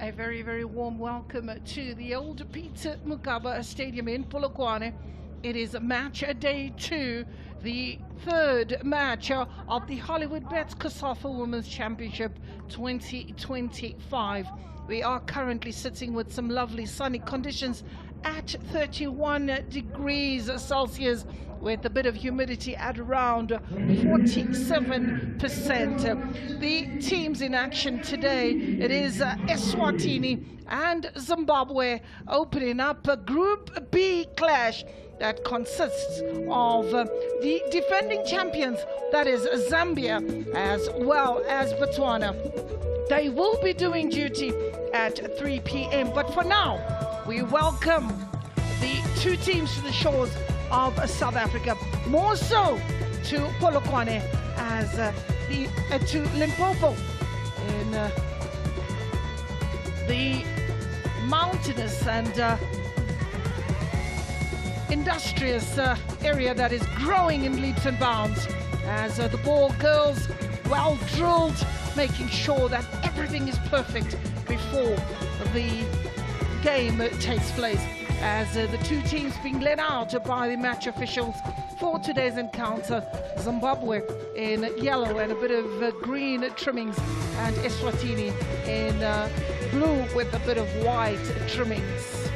A very, very warm welcome to the old Peter Mugabe Stadium in Polokwane. It is match day 2, the third match of the HOLLYWOODBETS COSAFA Women's Championship 2025. We are currently sitting with some lovely sunny conditions at 31 degrees Celsius with a bit of humidity at around 47%. The teams in action today, it is Eswatini and Zimbabwe opening up a Group B clash that consists of the defending champions, that is Zambia, as well as Botswana. They will be doing duty at 3 p.m. But for now, we welcome the two teams to the shores of South Africa, more so to Polokwane as to Limpopo in the mountainous and industrious area that is growing in leaps and bounds as the ball girls well drilled, making sure that everything is perfect before the game takes place, as the two teams being led out by the match officials for today's encounter. Zimbabwe in yellow and a bit of green trimmings, and Eswatini in blue with a bit of white trimmings.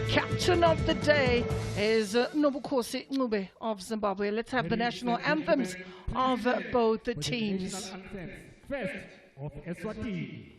Captain of the day is Nobukosi Ncube of Zimbabwe. Let's have the national anthems of both the teams. First of Eswatini.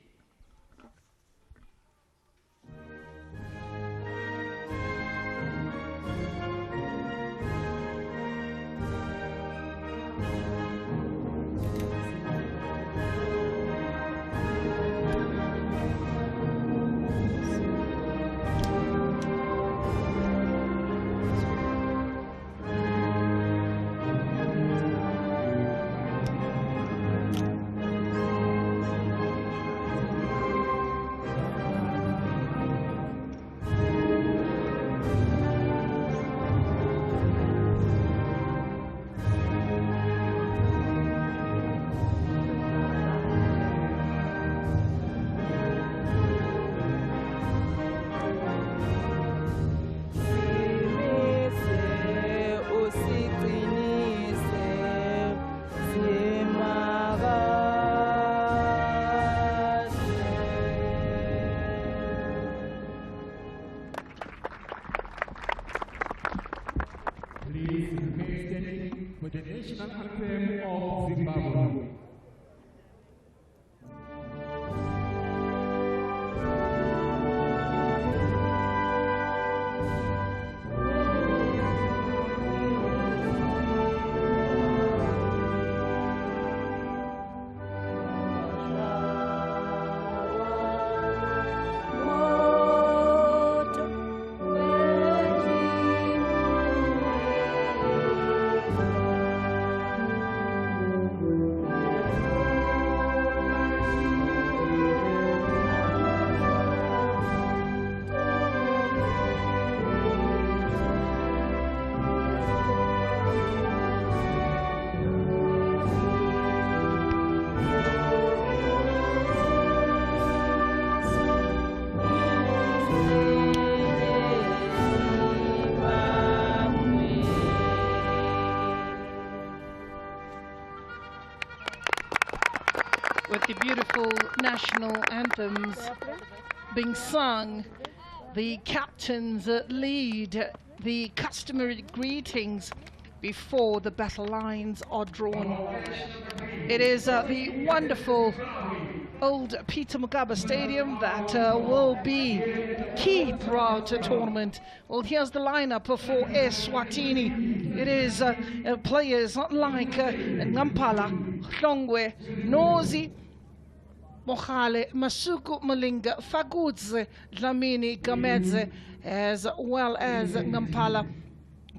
Please remain standing for the national anthem of Zimbabwe. With the beautiful national anthems being sung, the captains lead the customary greetings before the battle lines are drawn. It is the wonderful old Peter Mugabe Stadium that will be key throughout the tournament. Well, here's the lineup for Eswatini. It is players like Ngampala, Hlongwe, Nozi, Mohale, Masuku Malinga, Fagudze, Dlamini, Gamedze, as well as Ngampala.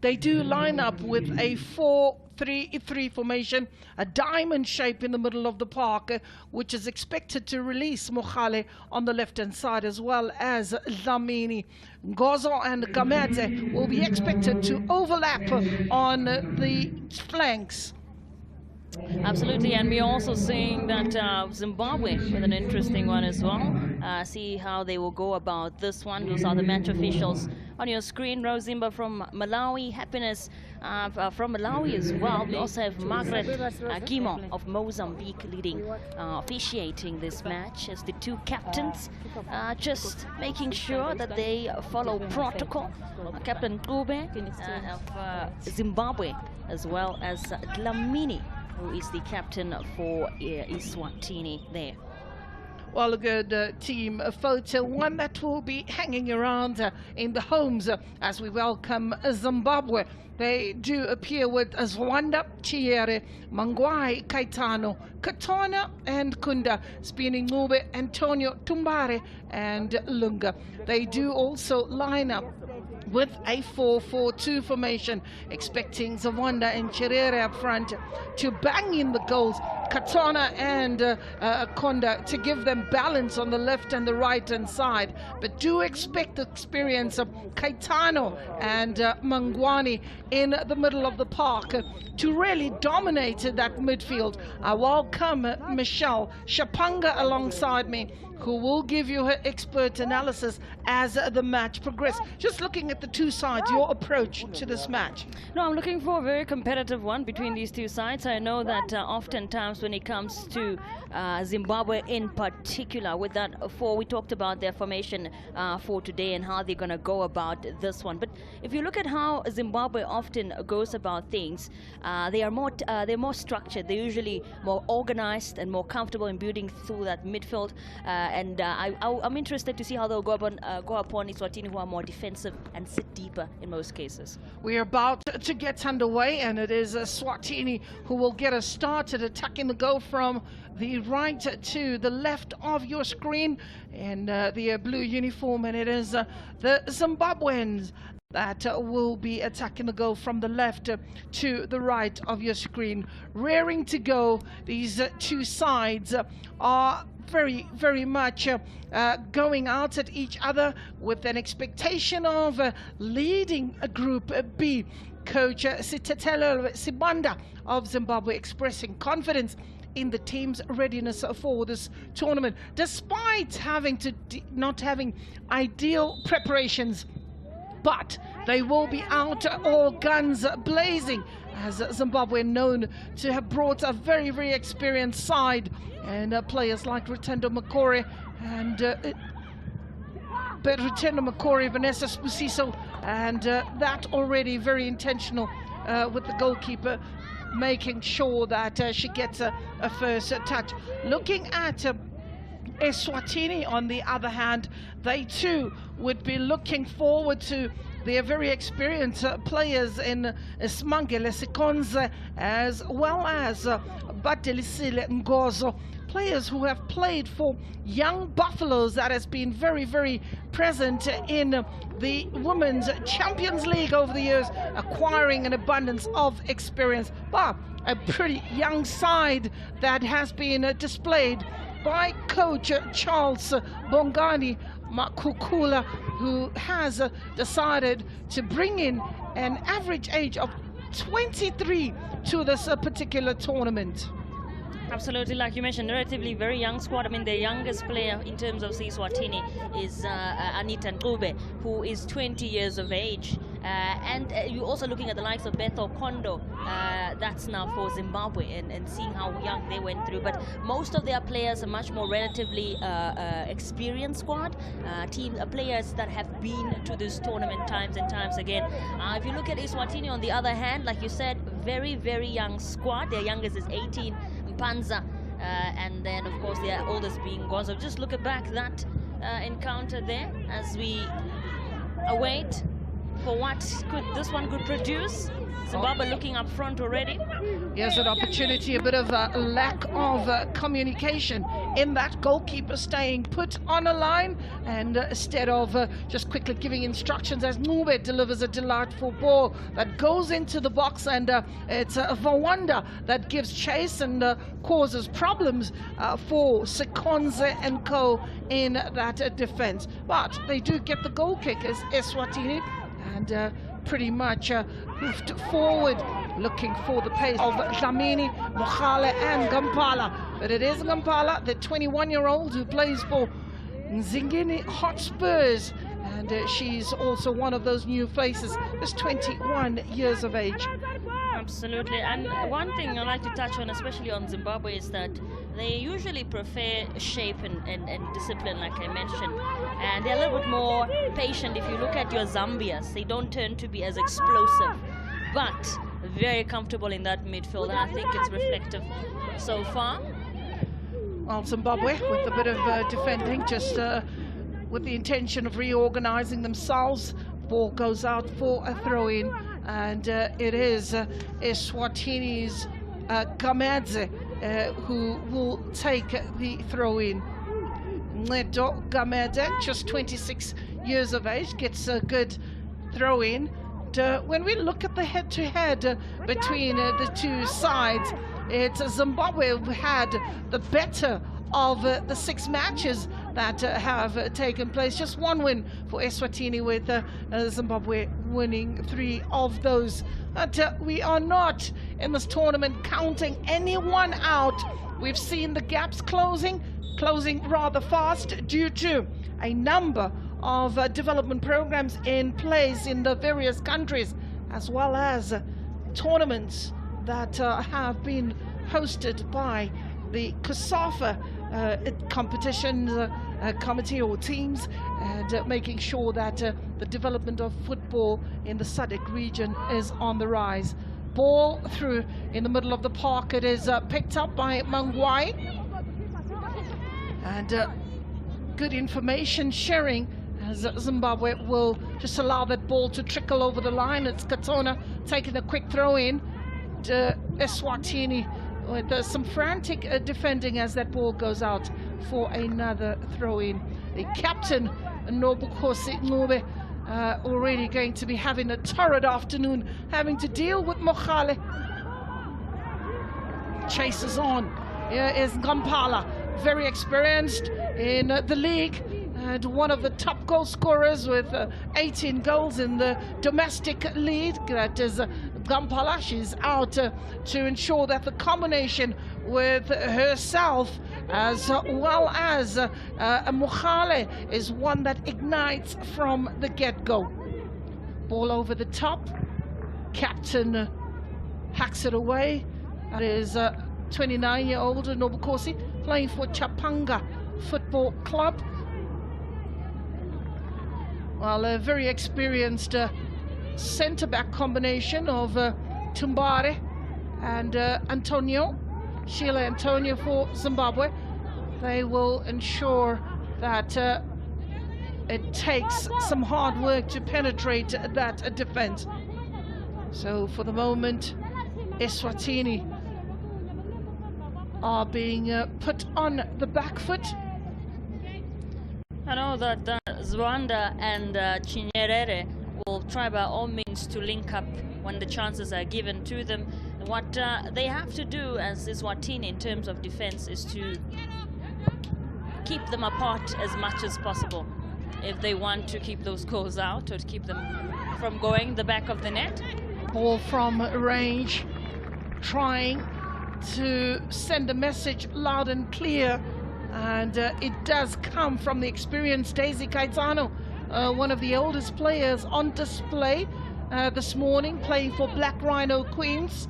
They do line up with a 4-3-3 formation, a diamond shape in the middle of the park, which is expected to release Mohale on the left-hand side, as well as Dlamini. Ngozo and Gamedze will be expected to overlap on the flanks. Absolutely, and we're also seeing that Zimbabwe with an interesting one as well. See how they will go about this one. Those are the match officials on your screen. Rosimba from Malawi, Happiness from Malawi as well. We also have Margaret Gimo of Mozambique leading, officiating this match as the two captains, just making sure that they follow protocol. Captain Kube of Zimbabwe, as well as Dlamini, who is the captain for Eswatini there. Well, a good team photo, one that will be hanging around in the homes as we welcome Zimbabwe. They do appear with Zwanda, Chiere, Mangwai, Kaitano, Katona and Kunda, Spini Ngube, Antonio, Tumbare and Lunga. They do also line up with a 4-4-2 formation, expecting Zwanda and Chirere up front to bang in the goals. Katona and Konda to give them balance on the left and the right hand side, but do expect the experience of Kaitano and Mangwani in the middle of the park to really dominate that midfield. I welcome Michelle Shapanga alongside me, who will give you her expert analysis as the match progresses. Just looking at the two sides, your approach to this match. No, I'm looking for a very competitive one between these two sides. I know that oftentimes when it comes to Zimbabwe in particular, with that four, we talked about their formation for today and how they're going to go about this one. But if you look at how Zimbabwe often goes about things, they're more structured. They're usually more organized and more comfortable in building through that midfield. And I'm interested to see how they'll go upon Eswatini, who are more defensive and sit deeper in most cases. We are about to get underway, and it is Eswatini who will get us started, attacking the goal from the right to the left of your screen in the blue uniform, and it is the Zimbabweans that will be attacking the goal from the left to the right of your screen. Rearing to go, these two sides are very much going out at each other with an expectation of leading a Group B. Coach Sitetelo Sibanda of Zimbabwe expressing confidence in the team's readiness for this tournament, despite having to not having ideal preparations. But they will be out all guns blazing, as Zimbabwe known to have brought a very experienced side, and players like Rutendo Makore and Rutendo Makore, Vanessa Spusiso, and that already very intentional with the goalkeeper making sure that she gets a first touch. Looking at Eswatini, on the other hand, they too would be looking forward to their very experienced players in Smangele Sikonze, as well as Batelisile Ngozo, players who have played for Young Buffaloes, that has been very present in the Women's Champions League over the years, acquiring an abundance of experience. But a pretty young side that has been displayed by Coach Charles Bongani Makukula, who has decided to bring in an average age of 23 to this particular tournament. Absolutely, like you mentioned, relatively very young squad. I mean, the youngest player in terms of Eswatini is Anita Ngube, who is 20 years of age. And you're also looking at the likes of Bethel Kondo, that's now for Zimbabwe, and seeing how young they went through. But most of their players are much more relatively experienced squad, players that have been to this tournament times and times again. If you look at Eswatini, on the other hand, like you said, very young squad. Their youngest is 18, Mpanza, and then of course their oldest being Gonzo. Just look at back that encounter there as we await for what this one could produce. Zimbabwe looking up front already. Here's an opportunity, a bit of a lack of communication in that goalkeeper staying put on a line, and instead of just quickly giving instructions, as Ngube delivers a delightful ball that goes into the box, and it's Vawanda that gives chase and causes problems for Sikonze and co in that defense. But they do get the goal kick as Eswatini, and pretty much moved forward, looking for the pace of Dlamini, Mohale and Gampala. But it is Gampala, the 21-year-old who plays for Zingini Hotspurs, and she's also one of those new faces, just 21 years of age. Absolutely. And one thing I'd like to touch on, especially on Zimbabwe, is that they usually prefer shape and discipline, like I mentioned, and they're a little bit more patient. If you look at your Zambias, they don't tend to be as explosive, but very comfortable in that midfield, and I think it's reflective so far. Well, Zimbabwe with a bit of defending, just with the intention of reorganizing themselves. Ball goes out for a throw-in, and it is Eswatini's Gamadze who will take the throw-in. Neto Gamadze, just 26 years of age, gets a good throw-in. When we look at the head-to-head between the two sides, it's Zimbabwe who had the better of the 6 matches that have taken place. Just one win for Eswatini, with Zimbabwe winning 3 of those. But we are not in this tournament counting anyone out. We've seen the gaps closing rather fast due to a number of development programs in place in the various countries, as well as tournaments that have been hosted by the COSAFA competition committee or teams, and making sure that the development of football in the SADC region is on the rise. Ball through in the middle of the park. It is picked up by Mangwai, and good information sharing as Zimbabwe will just allow that ball to trickle over the line. It's Katona taking a quick throw in to Eswatini with some frantic defending as that ball goes out for another throw-in. The captain, Nobukosi Ngube, already going to be having a torrid afternoon, having to deal with Mohale. Chases on. Here is Gampala, very experienced in the league, and one of the top goal scorers with 18 goals in the domestic league. That is Gampala. She's out to ensure that the combination with herself as well as Mohale is one that ignites from the get-go. Ball over the top. Captain hacks it away. That is 29-year-old Nobukosi, playing for Chapanga Football Club. Well, a very experienced centre-back combination of Tumbare and Antonio, Sheila Antonio for Zimbabwe. They will ensure that it takes some hard work to penetrate that defense. So for the moment, Eswatini are being put on the back foot. I know that Zwanda and Chinyerere will try by all means to link up when the chances are given to them. What they have to do as Eswatini in terms of defense is to keep them apart as much as possible if they want to keep those goals out or to keep them from going the back of the net. Ball from range, trying to send a message loud and clear, and it does come from the experienced Daisy Caetano, one of the oldest players on display this morning, playing for Black Rhino Queens,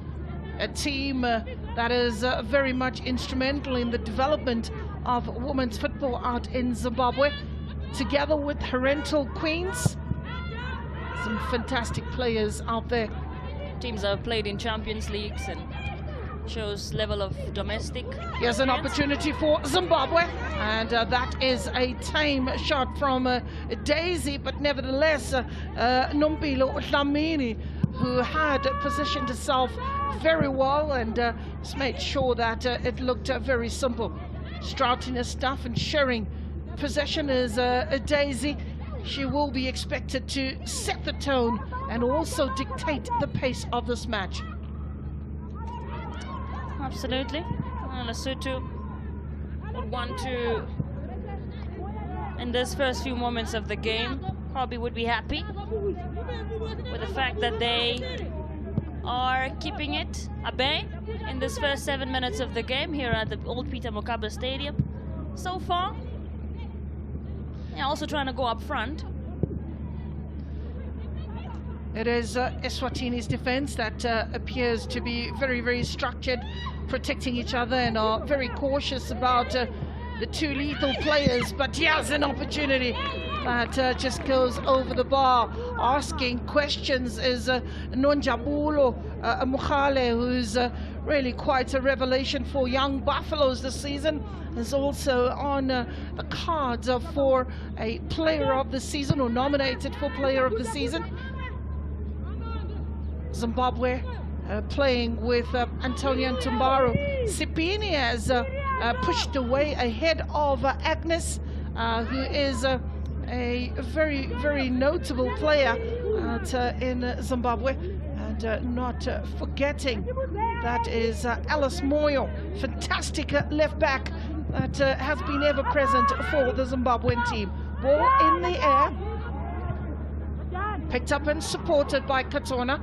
a team that is very much instrumental in the development of women's football out in Zimbabwe, together with Parental Queens. Some fantastic players out there. Teams have played in Champions Leagues and shows level of domestic. Here's an opportunity for Zimbabwe, and that is a tame shot from Daisy, but nevertheless Nompilo Dlamini, who had positioned herself very well and just made sure that it looked very simple. Strouting her stuff and sharing possession is Daisy. She will be expected to set the tone and also dictate the pace of this match. Absolutely. Lesotho would want to, in these first few moments of the game, probably would be happy with the fact that they are keeping it at bay in this first 7 minutes of the game here at the old Peter Mokaba Stadium. So far, yeah, also trying to go up front. It is Eswatini's defense that appears to be very, very structured, protecting each other, and are very cautious about the two lethal players. But he has an opportunity that just goes over the bar. Asking questions is Nonjabulo Mukhale, who's really quite a revelation for young Buffaloes this season. Is also on the cards for a player of the season, or nominated for player of the season. Zimbabwe playing with Antonio Tumbaro. Sipini has pushed away ahead of Agnes, who is a very, very notable player in Zimbabwe. And not forgetting that is Alice Moyo, fantastic left back that has been ever present for the Zimbabwean team. Ball in the air, picked up and supported by Katona.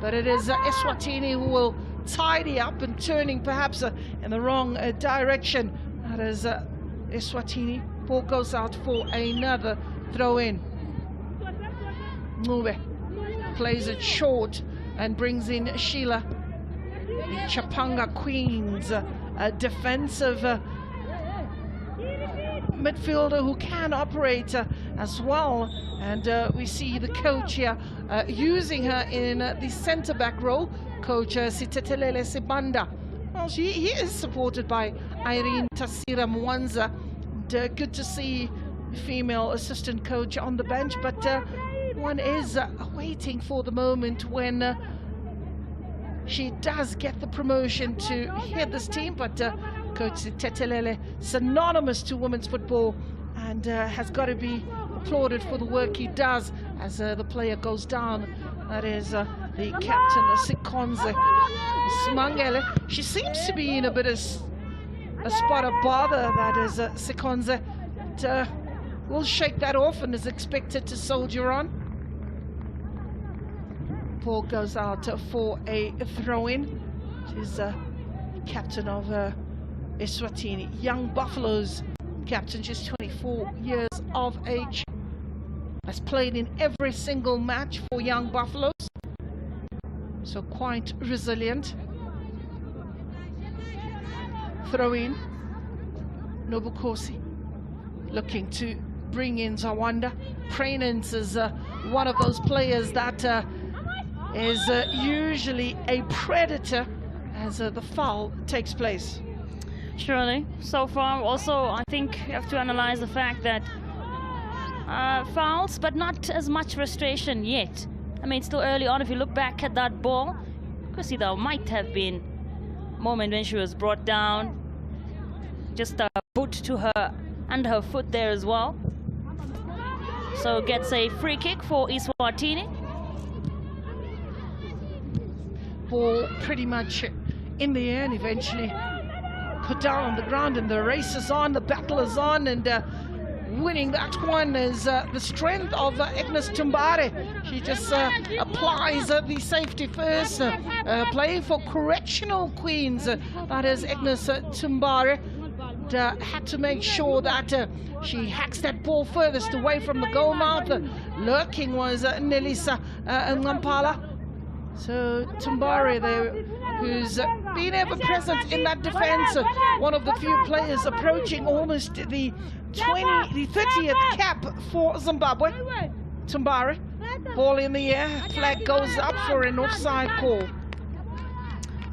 But it is Eswatini who will tidy up, and turning perhaps in the wrong direction. That is Eswatini. Ball goes out for another throw in. Ngube plays it short and brings in Sheila. The Chapanga Queens, a defensive midfielder who can operate as well. And we see the coach here using her in the centre-back role, Coach Sitetelele Sibanda. Well, he is supported by Irene Tasira Mwanza. And, good to see female assistant coach on the bench, but one is waiting for the moment when she does get the promotion to head this team. But Coach Sitetelele, synonymous to women's football, and has got to be applauded for the work he does as the player goes down. That is the captain, Sikonze Smangele. She seems to be in a bit of a spot of bother, that is Sikonze. But will shake that off and is expected to soldier on. Ball goes out for a throw-in. She's captain of Eswatini, young Buffaloes captain, just 24 years of age. Has played in every single match for young Buffaloes, so quite resilient. Throw in. Nobukosi looking to bring in Zawanda. Prainens is one of those players that is usually a predator as the foul takes place. Surely. So far, also, I think you have to analyze the fact that fouls, but not as much frustration yet. I mean, it's still early on. If you look back at that ball, you can see there might have been a moment when she was brought down. Just a boot to her and her foot there as well. So gets a free kick for Eswatini. Ball pretty much in the air and eventually put down on the ground, and the race is on, the battle is on, and winning that one is the strength of Agnes Tumbare. She just applies the safety first, playing for Correctional Queens. That is Agnes Tumbare. Had to make sure that she hacks that ball furthest away from the goal mouth. Lurking was Nelisa Ngampala. So Tumbare there, who's been ever present in that defense, one of the few players approaching almost the 30th cap for Zimbabwe. Tumbare, ball in the air, flag goes up for an offside call.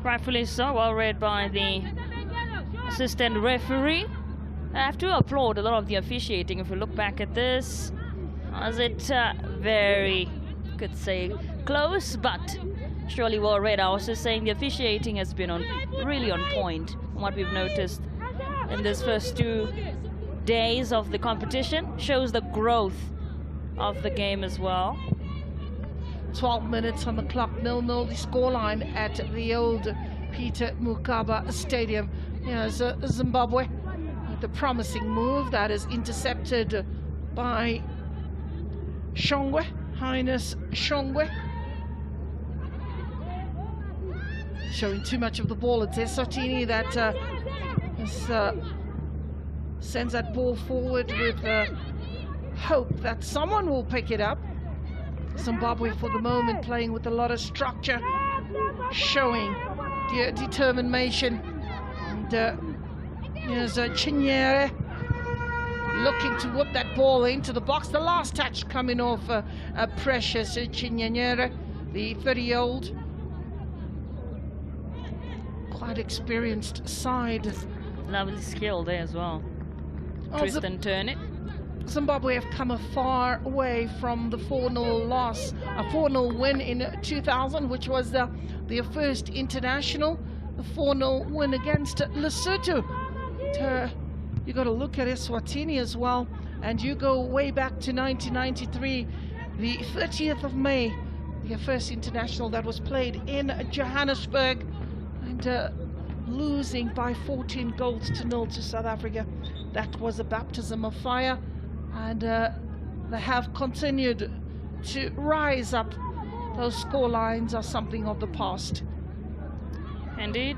Rightfully so, well read by the assistant referee. I have to applaud a lot of the officiating. If you look back at this, was it very, could say, close, but surely well read. I was just saying the officiating has been really on point from what we've noticed in this first 2 days of the competition. Shows the growth of the game as well. 12 minutes on the clock, 0-0 the scoreline at the old Peter Mokaba Stadium. Here's Zimbabwe with the promising move that is intercepted by Shongwe, Highness Shongwe. Showing too much of the ball. It's Esatini that sends that ball forward with hope that someone will pick it up. Zimbabwe for the moment playing with a lot of structure, showing their determination. And here's Chinyere looking to whip that ball into the box. The last touch coming off Precious Chinyere, the 30-year-old. Quite experienced side. Lovely skill there as well. Twist and turn it. Zimbabwe have come a far way from the 4-0 loss, a 4-0 win in 2000, which was their first international, the 4-0 win against Lesotho. You got to look at Eswatini as well, and you go way back to 1993, the 30th of May, their first international that was played in Johannesburg, and losing by 14 goals to 0 to South Africa. That was a baptism of fire, and they have continued to rise up. Those score lines are something of the past. Indeed.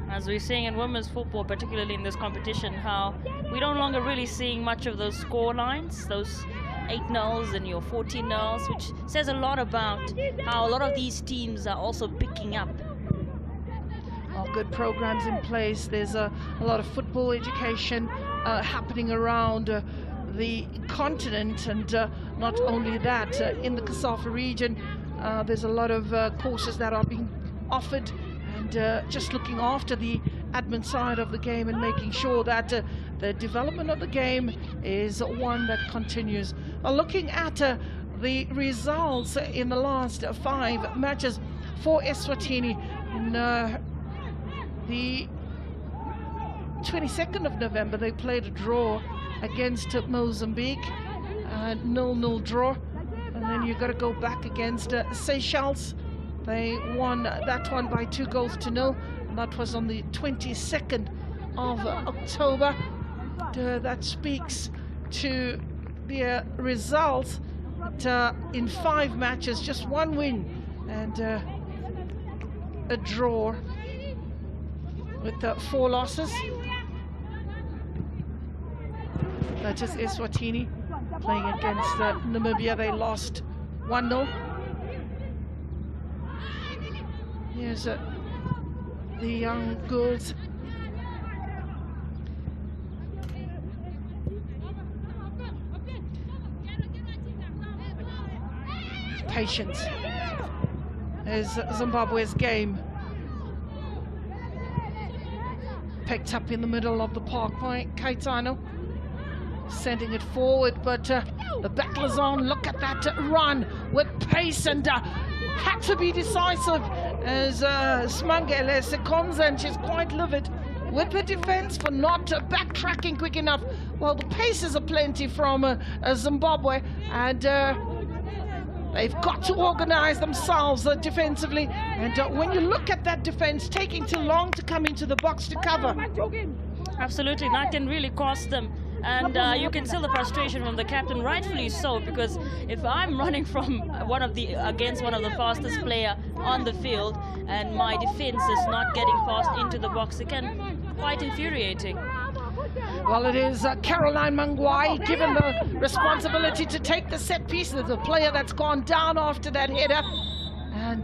As we're seeing in women's football, particularly in this competition, how we're no longer really seeing much of those score lines, those 8-0s and your 14-0s, which says a lot about how a lot of these teams are also picking up. Good programs in place. There's a lot of football education happening around the continent, and not only that, in the COSAFA region there's a lot of courses that are being offered, and just looking after the admin side of the game and making sure that the development of the game is one that continues. Looking at the results in the last 5 matches for Eswatini, in the 22nd of November they played a draw against Mozambique, 0-0 draw, and then you got to go back against Seychelles. They won that one by 2 goals to 0, and that was on the 22nd of October. That speaks to their results. In 5 matches, just 1 win and a draw, with 4 losses. That is Eswatini playing against Namibia. They lost 1-0. Here's the young girls. Patience is Zimbabwe's game. Picked up in the middle of the park by Kaitano, sending it forward, but the battle's on. Look at that run with pace, and had to be decisive as Smangele Sekonza, and she's quite livid with the defense for not backtracking quick enough. Well, the paces are plenty from Zimbabwe, and they've got to organize themselves defensively, and when you look at that defense taking too long to come into the box to cover. Absolutely, that can really cost them, and you can see the frustration from the captain, rightfully so, because if I'm running from against one of the fastest player on the field and my defense is not getting fast into the box, it can be quite infuriating. Well, it is Caroline Mangwai given the responsibility to take the set piece. There's a player that's gone down after that header, and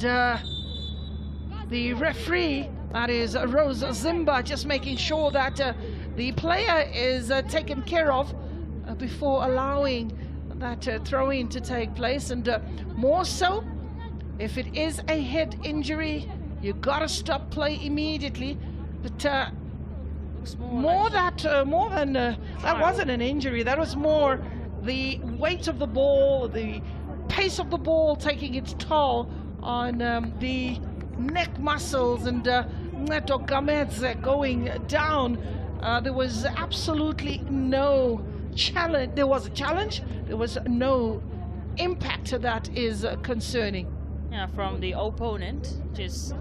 the referee, that is Rose Zimba, just making sure that the player is taken care of before allowing that throw-in to take place. And more so, if it is a head injury, you gotta stop play immediately. But more than that wasn't an injury. That was more the weight of the ball, the pace of the ball taking its toll on the neck muscles, and Neto Gamedze going down. There was absolutely no challenge. There was a challenge. There was no impact that is concerning. Yeah, from the opponent, just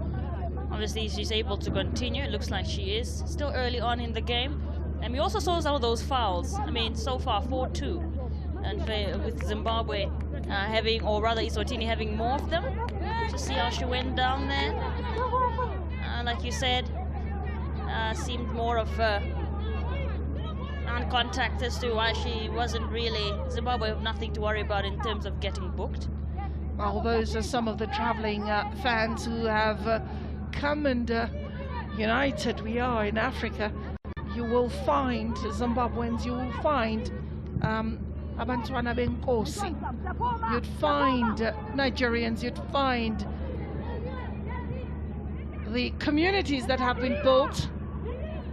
obviously she's able to continue. It looks like she is still early on in the game, and we also saw some of those fouls. I mean, so far 4-2. and with Zimbabwe having, or rather Eswatini having more of them. To see how she went down there. Like you said, seemed more of non-contact as to why she wasn't really, Zimbabwe have nothing to worry about in terms of getting booked. Well, those are some of the traveling fans who have come and united. We are in Africa. You will find Zimbabweans, you will find Abantwana Benkosi, you'd find Nigerians, you'd find the communities that have been built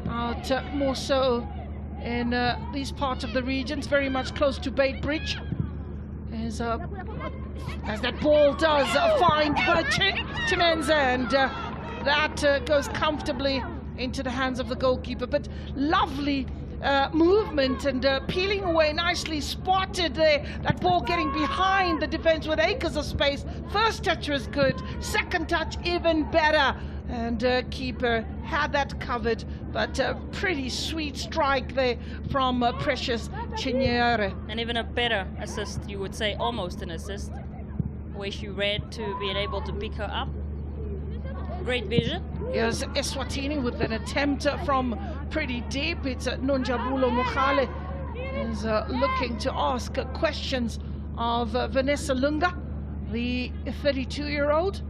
out more so in these parts of the regions, very much close to Bait Bridge. As that ball does find Chimenza, and that goes comfortably into the hands of the goalkeeper. But lovely movement and peeling away, nicely spotted there. That ball getting behind the defense with acres of space. First touch was good, second touch even better, and keeper had that covered. But a pretty sweet strike there from Precious Chinyere. And even a better assist, you would say, almost an assist, where she read to being able to pick her up. Great vision. Here's Eswatini with an attempt from pretty deep. It's Nonjabulo Mokhale is looking to ask questions of Vanessa Lunga, the 32-year-old.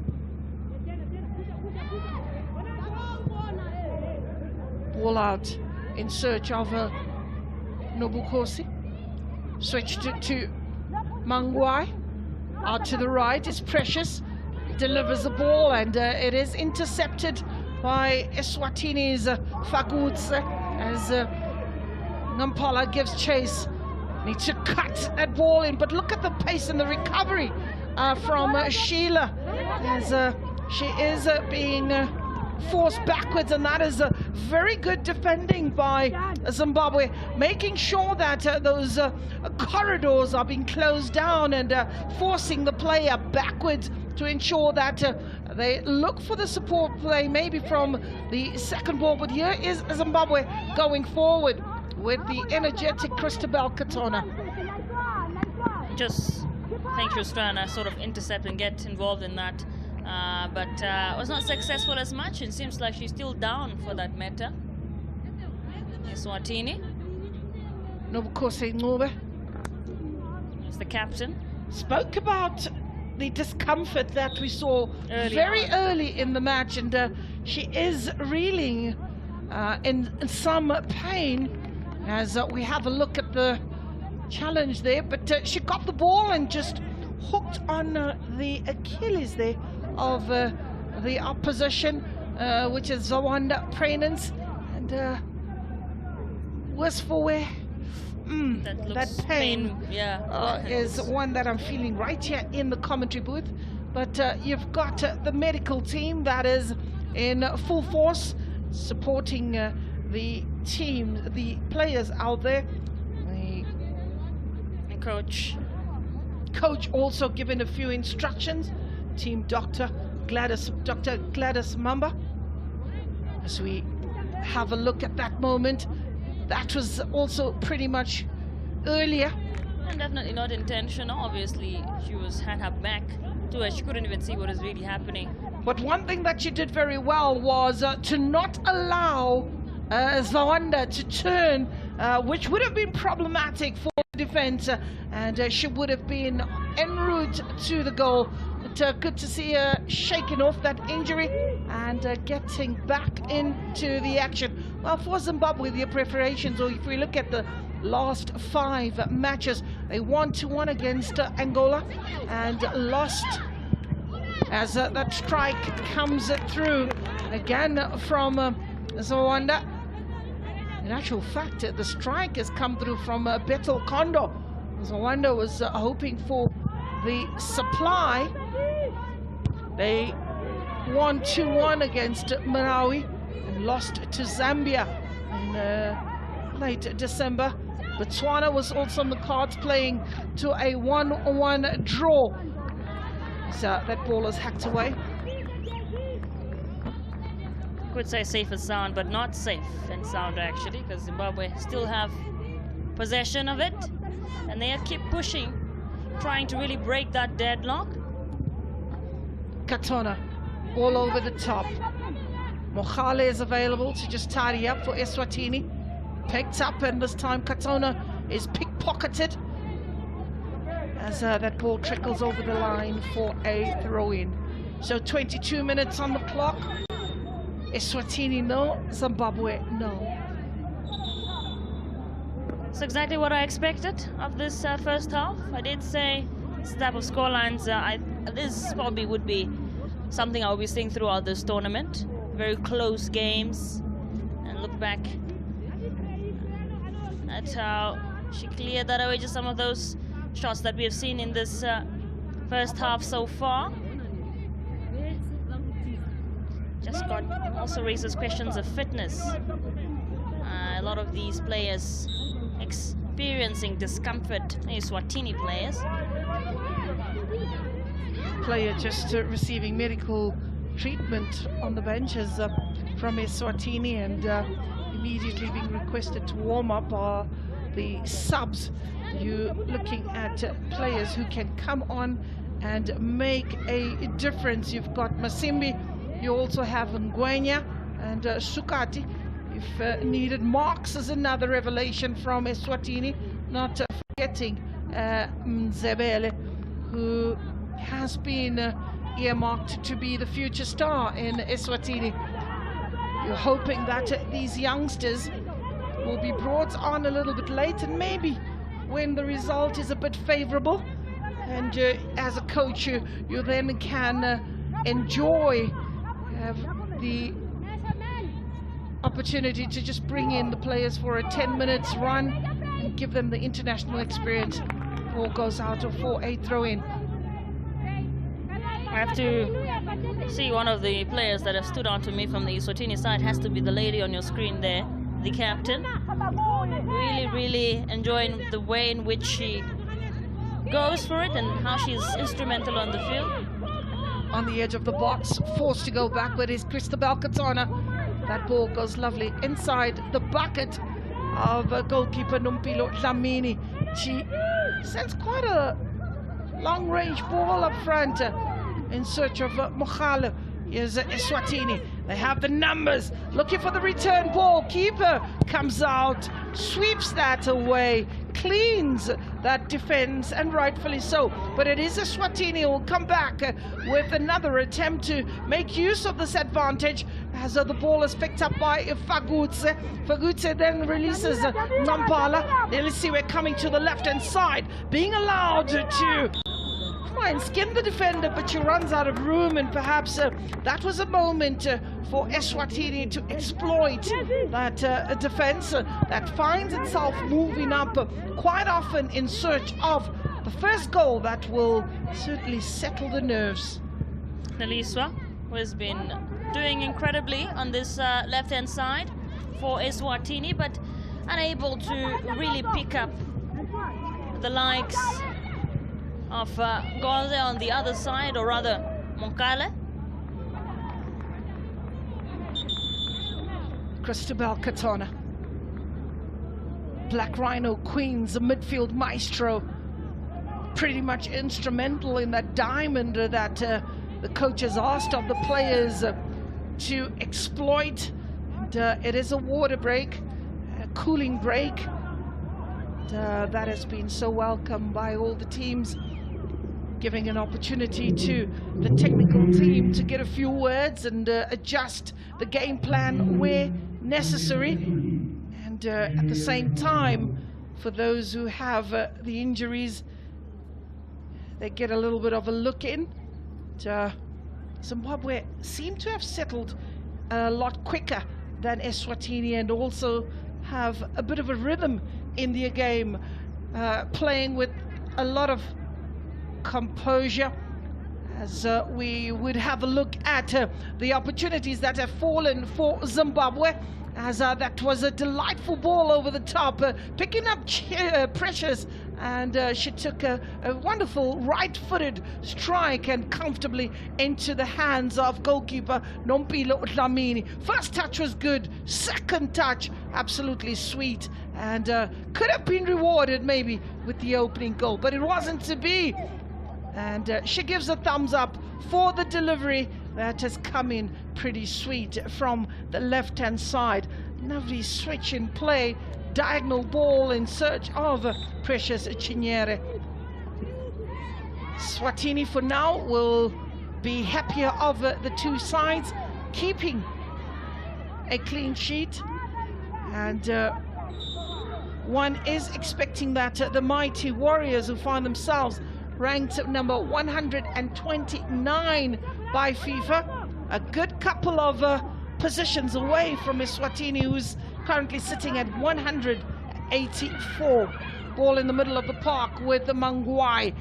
Ball out in search of Nobukosi. Switched to Mangwai. Out to the right is Precious. Delivers the ball, and it is intercepted by Eswatini's Fagutse as Nampala gives chase. Needs to cut that ball in, but look at the pace and the recovery from Sheila as she is being forced backwards, and that is very good defending by Zimbabwe, making sure that those corridors are being closed down and forcing the player backwards to ensure that they look for the support play maybe from the second ball. But here is Zimbabwe going forward with the energetic Christabel Katona. Just think she was trying to sort of intercept and get involved in that, but was not successful as much. It seems like she's still down for that matter. Eswatini. Nobukose Ngube is the captain. Spoke about the discomfort that we saw early in the match, and she is reeling in some pain as we have a look at the challenge there. But she got the ball and just hooked on the Achilles there of the opposition, which is Zawanda Prenans, and worse for wear. That pain is one that I'm feeling right here in the commentary booth. But you've got the medical team that is in full force supporting the team, the players out there. The coach also given a few instructions. Team Dr. Gladys Mamba. As we have a look at that moment. That was also pretty much earlier. And definitely not intentional. Obviously, she had her back to her. She couldn't even see what is really happening. But one thing that she did very well was to not allow Zawanda to turn, which would have been problematic for the defense, and she would have been en route to the goal. But good to see her shaking off that injury and getting back into the action. Well, for Zimbabwe, their preparations, or if we look at the last 5 matches, they won 2-1 against Angola and lost as that strike comes through again from Zawanda. In actual fact, the strike has come through from Betel Kondo. Zawanda was hoping for the supply. They won 2-1 against Malawi and lost to Zambia in late December. Botswana was also on the cards, playing to a 1-1 draw. So that ball is hacked away. Could say safe and sound, but not safe and sound actually, because Zimbabwe still have possession of it. and they keep pushing, trying to really break that deadlock. Katona all over the top. Mohale is available to just tidy up for Eswatini. Picked up, and this time Katona is pickpocketed as that ball trickles over the line for a throw-in. So 22 minutes on the clock. Eswatini no, Zimbabwe no. It's exactly what I expected of this first half. I did say this type of scorelines, this probably would be something I'll be seeing throughout this tournament. Very close games. And look back at how she cleared that away, just some of those shots that we have seen in this first half so far. Just got also raises questions of fitness. A lot of these players experiencing discomfort, Eswatini players. Player just receiving medical treatment on the benches from Eswatini, and immediately being requested to warm up are the subs. You're looking at players who can come on and make a difference. You've got Masimbi, you also have Ngwenya and Sukati if needed. Marks is another revelation from Eswatini, not forgetting Mzebele, who has been earmarked to be the future star in Eswatini. You're hoping that these youngsters will be brought on a little bit late, and maybe when the result is a bit favorable, and as a coach you then can enjoy the opportunity to just bring in the players for a 10 minutes run and give them the international experience. Ball goes out for a throw-in. I have to see one of the players that have stood out to me from the Eswatini side. Has to be the lady on your screen there, the captain. Really enjoying the way in which she goes for it and how she's instrumental on the field. On the edge of the box, forced to go backward is Christabel Katona. That ball goes lovely inside the bucket of goalkeeper Nompilo Dlamini. She sends quite a long-range ball up front in search of Mohale. Here's Eswatini. They have the numbers, looking for the return ball. Keeper comes out, sweeps that away, cleans that defense, and rightfully so. But it is Eswatini who will come back with another attempt to make use of this advantage, as the ball is picked up by Fagutse. Fagutse then releases Nampala. Let's see, we're coming to the left-hand side, being allowed to try and skin the defender, but she runs out of room, and perhaps that was a moment for Eswatini to exploit that defense that finds itself moving up quite often in search of the first goal that will certainly settle the nerves. Neliswa, who has been doing incredibly on this left-hand side for Eswatini, but unable to really pick up the likes of Gonze on the other side, or rather Monkale. Christabel Katona, Black Rhino Queens, a midfield maestro, pretty much instrumental in that diamond that the coach has asked of the players to exploit. And it is a water break, a cooling break, that has been so welcome by all the teams, giving an opportunity to the technical team to get a few words and adjust the game plan where necessary. And at the same time, for those who have the injuries, they get a little bit of a look in. Zimbabwe seem to have settled a lot quicker than Eswatini, and also have a bit of a rhythm in their game, playing with a lot of composure, as we would have a look at the opportunities that have fallen for Zimbabwe, as that was a delightful ball over the top, picking up pressures, and she took a wonderful right-footed strike and comfortably into the hands of goalkeeper Nompilo Dlamini. First touch was good, second touch absolutely sweet, and could have been rewarded maybe with the opening goal, but it wasn't to be. And she gives a thumbs up for the delivery that has come in pretty sweet from the left-hand side. Lovely switch in play, diagonal ball in search of Precious Chinyere. Eswatini for now will be happier of the two sides, keeping a clean sheet. And one is expecting that the mighty Warriors, who find themselves ranked number 129 by FIFA, a good couple of positions away from Eswatini, who's currently sitting at 184. Ball in the middle of the park with the Mangwai.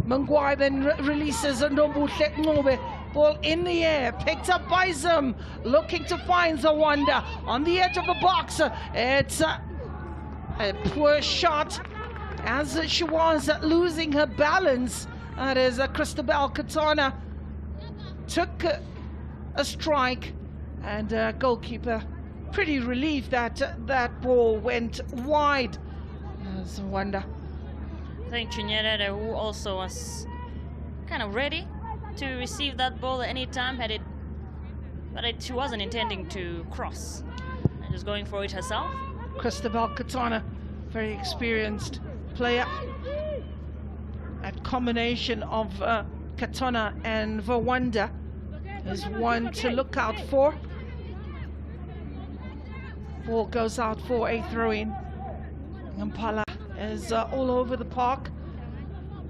Mangwai then releases Ndobuhle Ncube. Ball in the air, picked up by Zim, looking to find Zawanda on the edge of the box. It's a poor shot, as she was losing her balance. That is Christabel Katana took a strike, and goalkeeper pretty relieved that that ball went wide. Zawanda. I think Chinyere, who also was kind of ready to receive that ball at any time, she wasn't intending to cross, and just going for it herself. Christabel Katana, very experienced player. That combination of Katana and Vawanda is one to look out for. Ball goes out for a throw-in. Mpala is all over the park,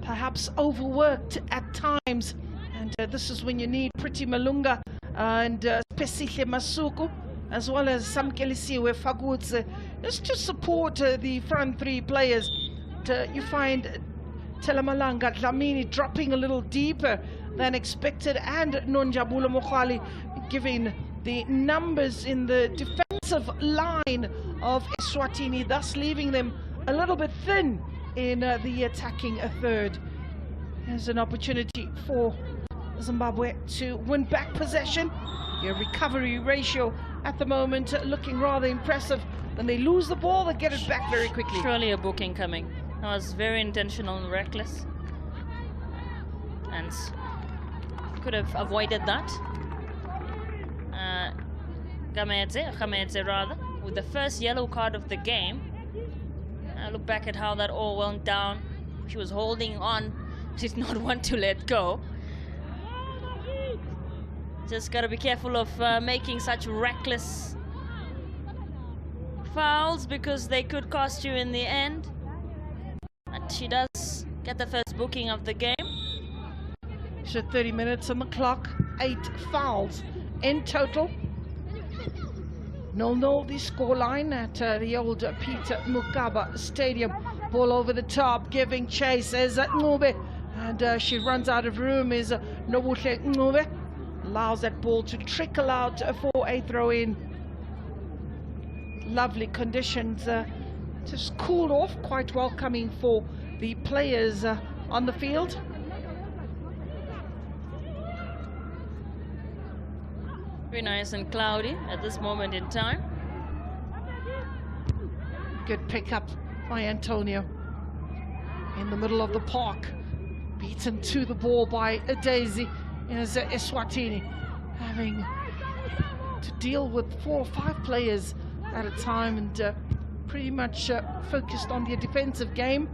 perhaps overworked at times, and this is when you need Pretty Malunga and Spesihle Masuku, as well as Samkelisiwe Fagutse, just to support the front three players. You find Telemalanga Dlamini dropping a little deeper than expected, and Nonjabulo Mokhali giving the numbers in the defensive line of Eswatini, thus leaving them a little bit thin in the attacking third. There's an opportunity for Zimbabwe to win back possession. Your recovery ratio at the moment looking rather impressive. When they lose the ball, they get it back very quickly. Surely a booking coming. That was very intentional and reckless, and could have avoided that. Gamedze rather, with the first yellow card of the game. Look back at how that all went down. She was holding on, did not want to let go. Just gotta be careful of making such reckless fouls, because they could cost you in the end. But she does get the first booking of the game. So 30 minutes on the clock, 8 fouls in total. 0-0 the scoreline at the old Peter Mukaba Stadium. Ball over the top, giving chase is Ncube, and she runs out of room. Is Ndobuhle Ncube, allows that ball to trickle out for a throw-in. Lovely conditions, just cooled off, quite welcoming for the players on the field. Very nice and cloudy at this moment in time. Good pickup by Antonio in the middle of the park. Beaten to the ball by Daisy is Eswatini, having to deal with 4 or 5 players at a time, and pretty much focused on their defensive game.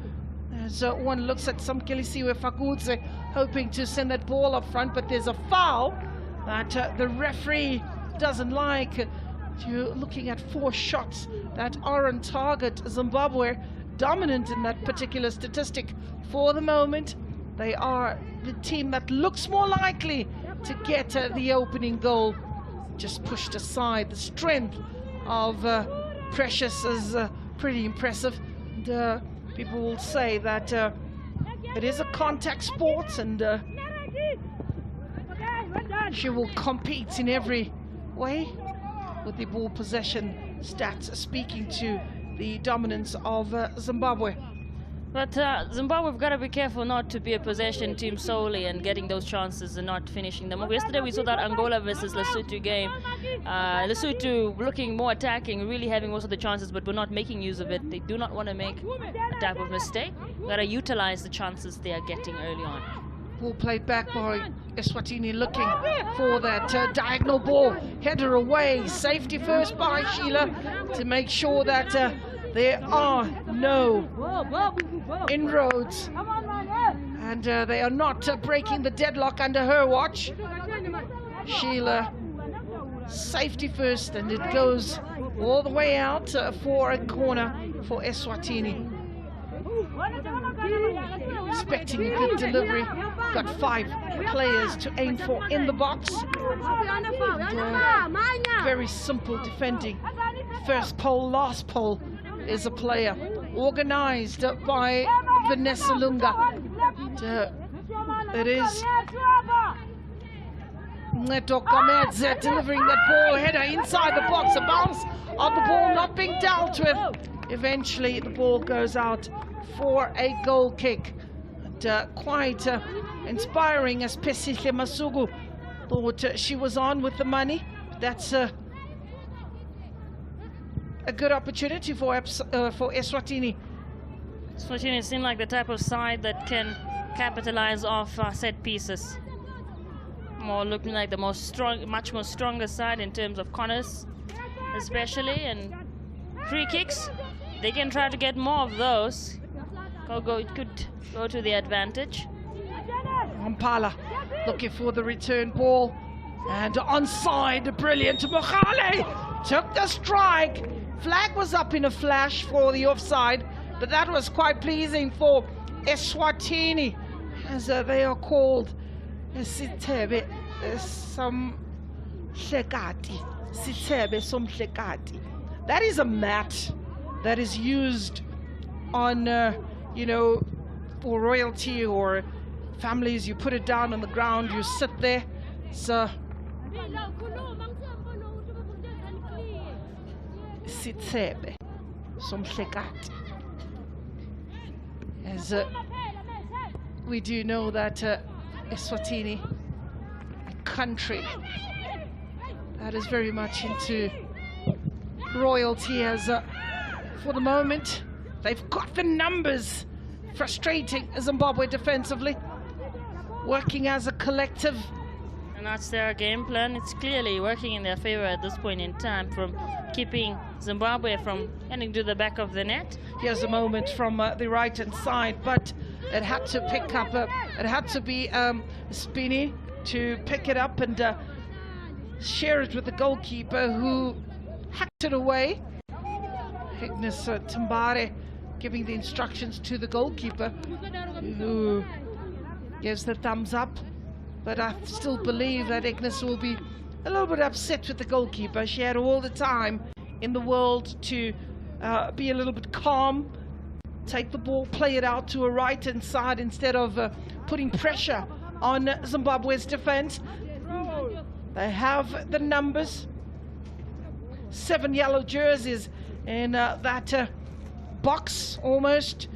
As one looks at Samkelisiwe Fagutse, hoping to send that ball up front, but there's a foul that the referee doesn't like. You're looking at 4 shots that are on target. Zimbabwe dominant in that particular statistic for the moment. They are the team that looks more likely to get the opening goal. Just pushed aside. The strength of Precious is pretty impressive. And, people will say that it is a contact sport, and she will compete in every way, with the ball possession stats speaking to the dominance of Zimbabwe. But Zimbabwe have got to be careful not to be a possession team solely and getting those chances and not finishing them. Yesterday we saw that Angola versus Lesotho game. Lesotho looking more attacking, really having most of the chances, but we're not making use of it. They do not want to make a type of mistake. Got to utilize the chances they are getting early on. Ball played back by Eswatini, looking for that diagonal ball. Header away. Safety first by Sheila to make sure that there are no inroads and they are not breaking the deadlock under her watch. Sheila, safety first, and it goes all the way out for a corner for Eswatini. Expecting a good delivery. Got 5 players to aim for in the box. And, very simple defending. First pole, last pole is a player. Organized by Vanessa Lunga. And, it is Neto Kamedze delivering that ball header inside the box. A bounce of the ball not being dealt with. Eventually the ball goes out for a goal kick. And, quite inspiring, as Pesihle Masugu thought she was on with the money. That's a good opportunity for Eswatini. Eswatini seem like the type of side that can capitalize off set pieces. More looking like the much more stronger side in terms of corners, especially, and free kicks. They can try to get more of those. It could go to the advantage. Mpala looking for the return ball, and onside, brilliant. Mokhale took the strike. Flag was up in a flash for the offside, but that was quite pleasing for Eswatini, as they are called Sithebe Somhlekati. Sithebe Somhlekati. That is a mat that is used on, you know, for royalty or families. You put it down on the ground, you sit there. So Sithebe Somhlekati. As we do know that Eswatini, a country that is very much into royalty, as for the moment they've got the numbers. Frustrating Zimbabwe defensively, working as a collective. And that's their game plan. It's clearly working in their favor at this point in time, from keeping Zimbabwe from getting to the back of the net. Here's a moment from the right hand side, but it had to pick up, it had to be Spini to pick it up and share it with the goalkeeper, who hacked it away. Ignis Tambare giving the instructions to the goalkeeper, who gives the thumbs up. But I still believe that Ignis will be a little bit upset with the goalkeeper. She had all the time in the world to be a little bit calm, take the ball, play it out to a right hand side instead of putting pressure on Zimbabwe's defense. They have the numbers. 7 yellow jerseys in that box, almost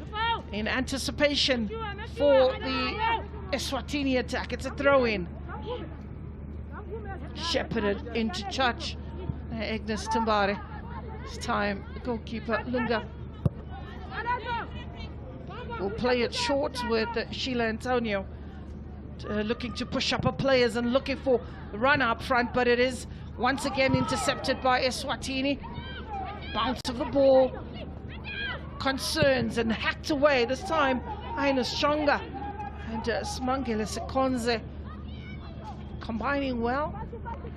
in anticipation for the Eswatini attack. It's a throw-in. Shepherded into touch. Ignis Tambare. This time the goalkeeper Lunga will play it short with Sheila Antonio, looking to push up her players and looking for the run up front, but it is once again intercepted by Eswatini. Bounce of the ball, concerns, and hacked away. This time Aina stronger, and Smangele Sekonze combining well,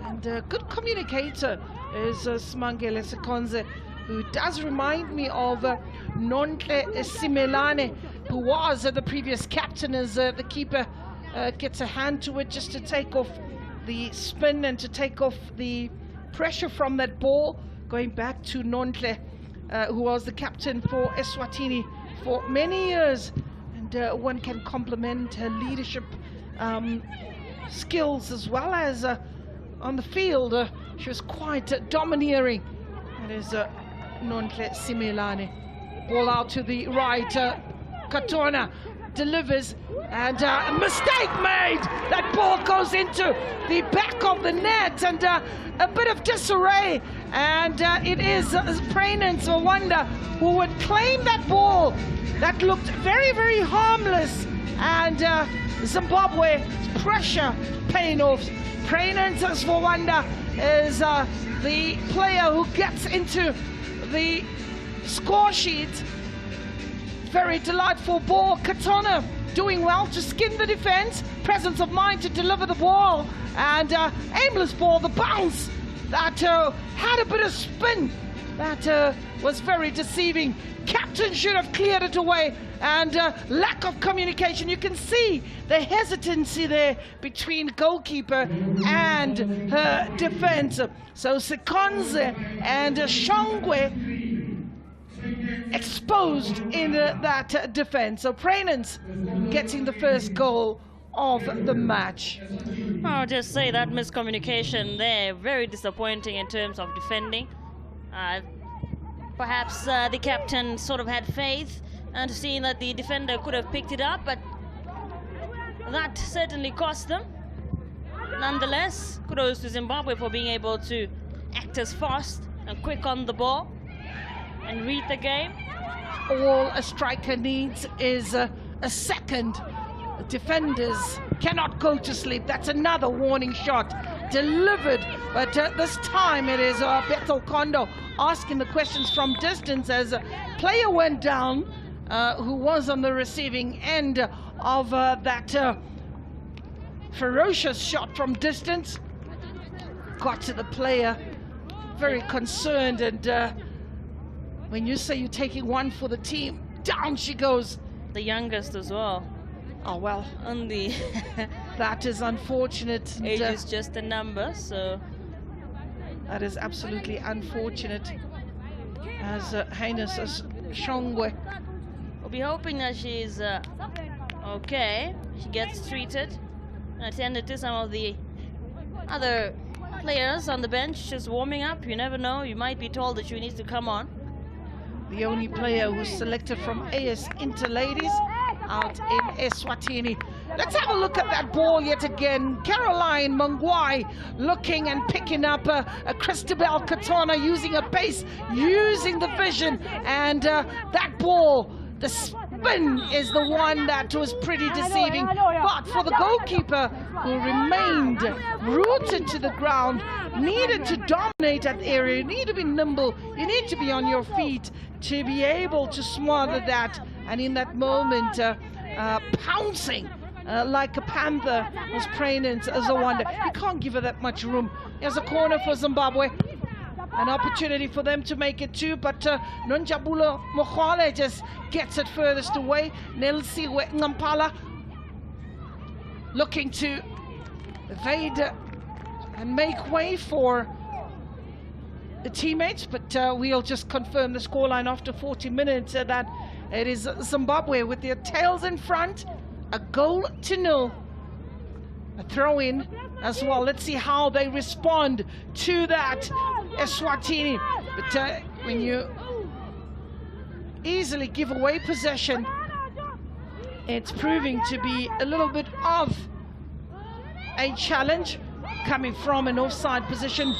and a good communicator is Smangele Sekonze, who does remind me of Nontle Simelane, who was the previous captain, as the keeper gets a hand to it just to take off the spin and to take off the pressure from that ball. Going back to Nontle, who was the captain for Eswatini for many years, and one can compliment her leadership skills as well as on the field. She was quite domineering. That is Nontle Simelane. Ball out to the right. Katona delivers, and a mistake made. That ball goes into the back of the net, and a bit of disarray, and it is Prainance Rwanda who would claim that ball that looked very, very harmless, and Zimbabwe pressure paying off. Prainance Rwanda is the player who gets into the score sheet. Very delightful ball. Katona doing well to skin the defense, presence of mind to deliver the ball, and aimless ball, the bounce that had a bit of spin that was very deceiving. Captain should have cleared it away, and lack of communication. You can see the hesitancy there between goalkeeper and her defense. So Sekonze and Shongwe exposed in that defense. So Prainance getting the first goal of the match. I'll just say that miscommunication there, very disappointing in terms of defending. Perhaps the captain sort of had faith and seeing that the defender could have picked it up, but that certainly cost them. Nonetheless, kudos to Zimbabwe for being able to act as fast and quick on the ball and read the game. All a striker needs is a second. Defenders cannot go to sleep. That's another warning shot delivered, but this time it is Beto Kondo asking the questions from distance as a player went down who was on the receiving end of that ferocious shot from distance. Got to the player, very concerned, and when you say you're taking one for the team, down she goes. The youngest as well. Oh, well. On the that is unfortunate. Age is just a number, so. That is absolutely unfortunate. As heinous as Shongwe. We'll be hoping that she's okay. She gets treated. And attended to some of the other players on the bench just warming up. You never know. You might be told that you need to come on. The only player who's selected from AS Interladies out in Eswatini. Let's have a look at that ball yet again. Caroline Mangwai looking and picking up a Christabel Katona, using a pace, using the vision, and that ball, the spin is the one that was pretty deceiving. But for the goalkeeper, who remained rooted to the ground, needed to dominate that area, you need to be nimble, you need to be on your feet to be able to smother that, and in that moment pouncing like a panther was Prainance Rwanda. You can't give her that much room. There's a corner for Zimbabwe, an opportunity for them to make it two, but Nonjabulo Mokhwale just gets it furthest away. Nelsiwe Ngampala looking to evade and make way for the teammates, but we'll just confirm the scoreline after 40 minutes that it is Zimbabwe with their tails in front, a 1-0. A throw in as well. Let's see how they respond to that, Eswatini. But when you easily give away possession, it's proving to be a little bit of a challenge coming from an offside position.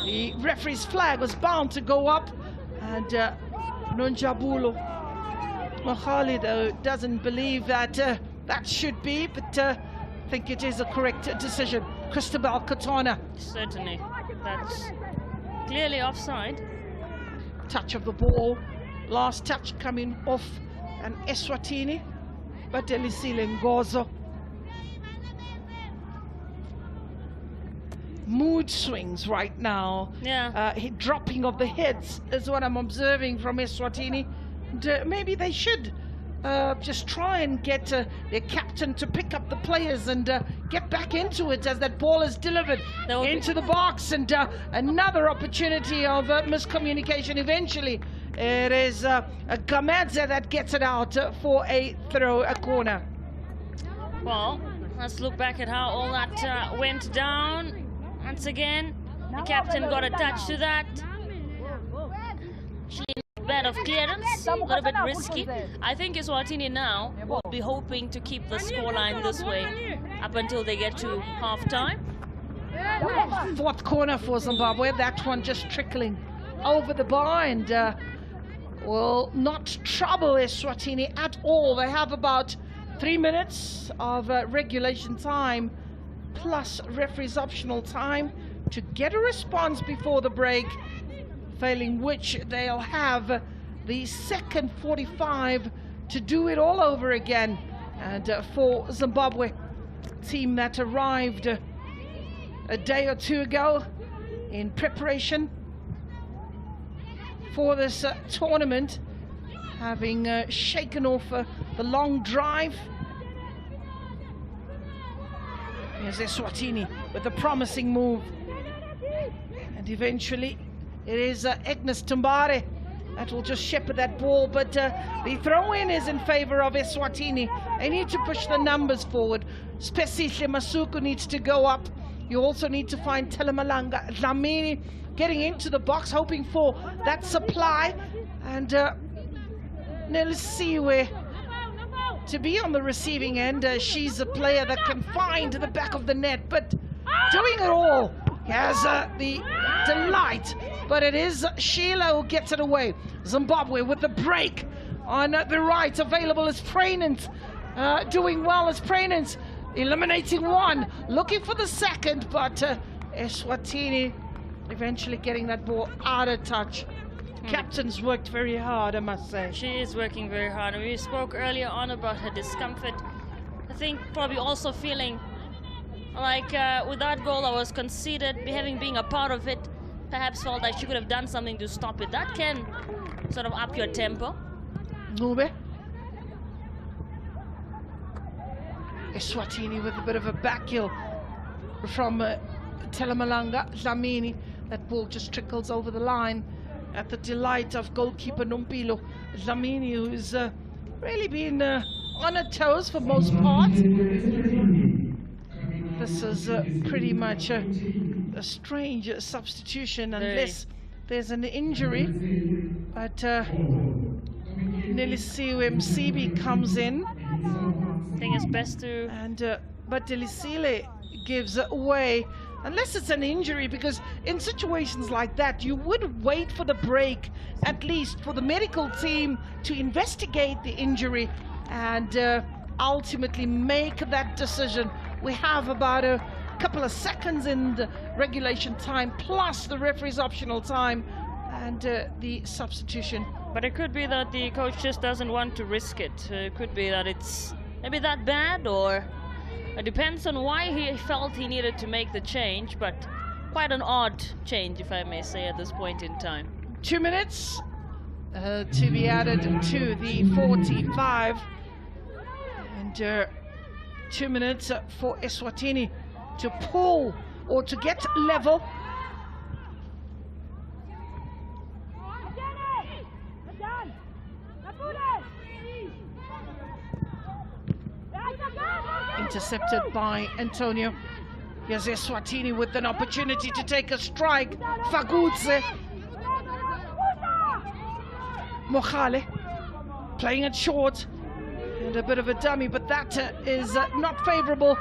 The referee's flag was bound to go up, and Nonjabulo Mahali, though, doesn't believe that that should be, but I think it is a correct decision. Christabel Katona. Certainly. That's clearly offside. Touch of the ball. Last touch coming off an Eswatini. But Elisile Ngozo. Mood swings right now. Yeah. Dropping of the heads is what I'm observing from Eswatini. And, maybe they should just try and get their captain to pick up the players and get back into it as that ball is delivered into the box, and another opportunity of miscommunication. Eventually it is a Gamadze that gets it out for a throw, a corner. Well, let's look back at how all that went down. Once again, the captain got a touch to that. She better side of clearance, a little bit risky. I think Eswatini now will be hoping to keep the scoreline this way up until they get to half-time. Fourth corner for Zimbabwe, that one just trickling over the bar and will not trouble Eswatini at all. They have about 3 minutes of regulation time plus referee's optional time to get a response before the break, failing which they'll have the second 45 to do it all over again. And for Zimbabwe, team that arrived a day or two ago in preparation for this tournament, having shaken off the long drive. Here's Eswatini with a promising move. And eventually it is Agnes Tumbare that will just shepherd that ball, but the throw-in is in favor of Eswatini. They need to push the numbers forward. Spesihle Masuku needs to go up. You also need to find Telemalanga Dlamini getting into the box, hoping for that supply. And Nelisiwe to be on the receiving end. She's a player that can find the back of the net, but doing it all. He has the delight, but it is Sheila who gets it away. Zimbabwe with the break on the right. Available as Prainant, doing well as Prainant, eliminating one, looking for the second, but Eswatini eventually getting that ball out of touch. Captain's worked very hard, I must say. She is working very hard. We spoke earlier on about her discomfort. I think probably also feeling like with that goal that was conceded, having been a part of it, perhaps felt like she could have done something to stop it. That can sort of up your tempo. Nube. Eswatini with a bit of a back heel from Telemalanga Dlamini. That ball just trickles over the line at the delight of goalkeeper Nompilo Dlamini, who's really been on her toes for most part. This is pretty much a strange substitution unless there's an injury. But Nelisiwe Msibi comes in. I think it's best to... And but Delisile gives away, unless it's an injury, because in situations like that you would wait for the break, at least for the medical team to investigate the injury and ultimately make that decision. We have about a couple of seconds in the regulation time plus the referee's optional time and the substitution. But it could be that the coach just doesn't want to risk it. It could be that it's maybe that bad, or it depends on why he felt he needed to make the change, but quite an odd change, if I may say, at this point in time. 2 minutes to be added to the 45. And 2 minutes for Eswatini to pull or to get level. Intercepted by Antonio. Here's Eswatini with an opportunity to take a strike. Fagutse. Mohale playing it short. And a bit of a dummy, but that is not favorable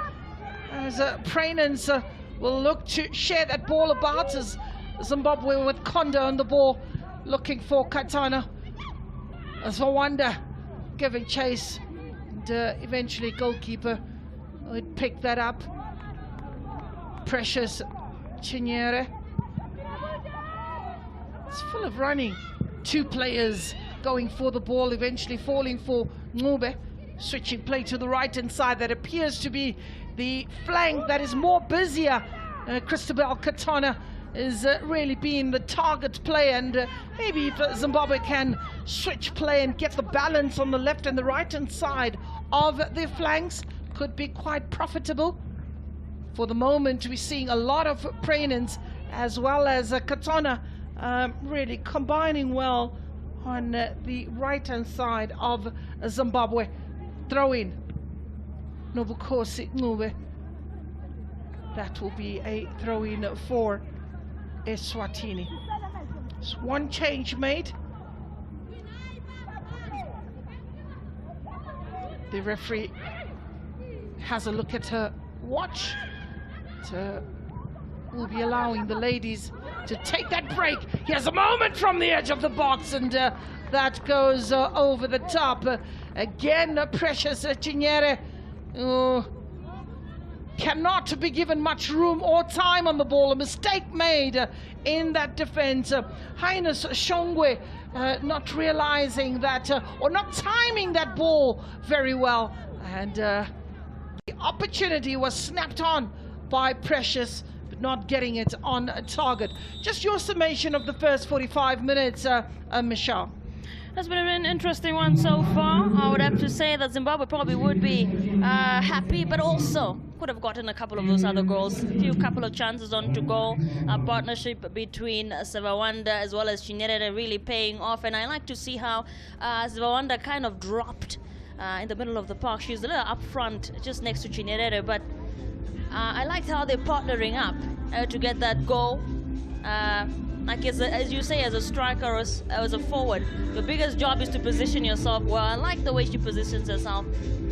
as Prainans will look to share that ball about as Zimbabwe with Konda on the ball looking for Katana. As Rwanda giving chase, and eventually goalkeeper would pick that up. Precious Chinyere. It's full of running. Two players going for the ball, eventually falling for Ngube. Switching play to the right hand side. That appears to be the flank that is more busier. Christabel Katana is really being the target play, and maybe if Zimbabwe can switch play and get the balance on the left and the right hand side of their flanks, could be quite profitable. For the moment, we're seeing a lot of Prainans as well as Katana really combining well on the right hand side of Zimbabwe. Throw in Nobukosi Ngube. That will be a throw in for Eswatini. It's one change made. The referee has a look at her watch. Will be allowing the ladies to take that break. He has a moment from the edge of the box, and that goes over the top. Again, Precious Chinyere cannot be given much room or time on the ball. A mistake made in that defense. Highness Shongwe not realizing that or not timing that ball very well, and the opportunity was snapped on by Precious, but not getting it on target. Just your summation of the first 45 minutes, Michelle. It's been an interesting one so far. I would have to say that Zimbabwe probably would be happy, but also could have gotten a couple of those other goals. A couple of chances on to goal. A partnership between Sevawanda as well as Chinyere really paying off. And I like to see how Sevawanda kind of dropped in the middle of the park. She's a little up front, just next to Chinyere, but I liked how they're partnering up to get that goal. Like as you say, as a striker or as a forward, your biggest job is to position yourself well. I like the way she positions herself.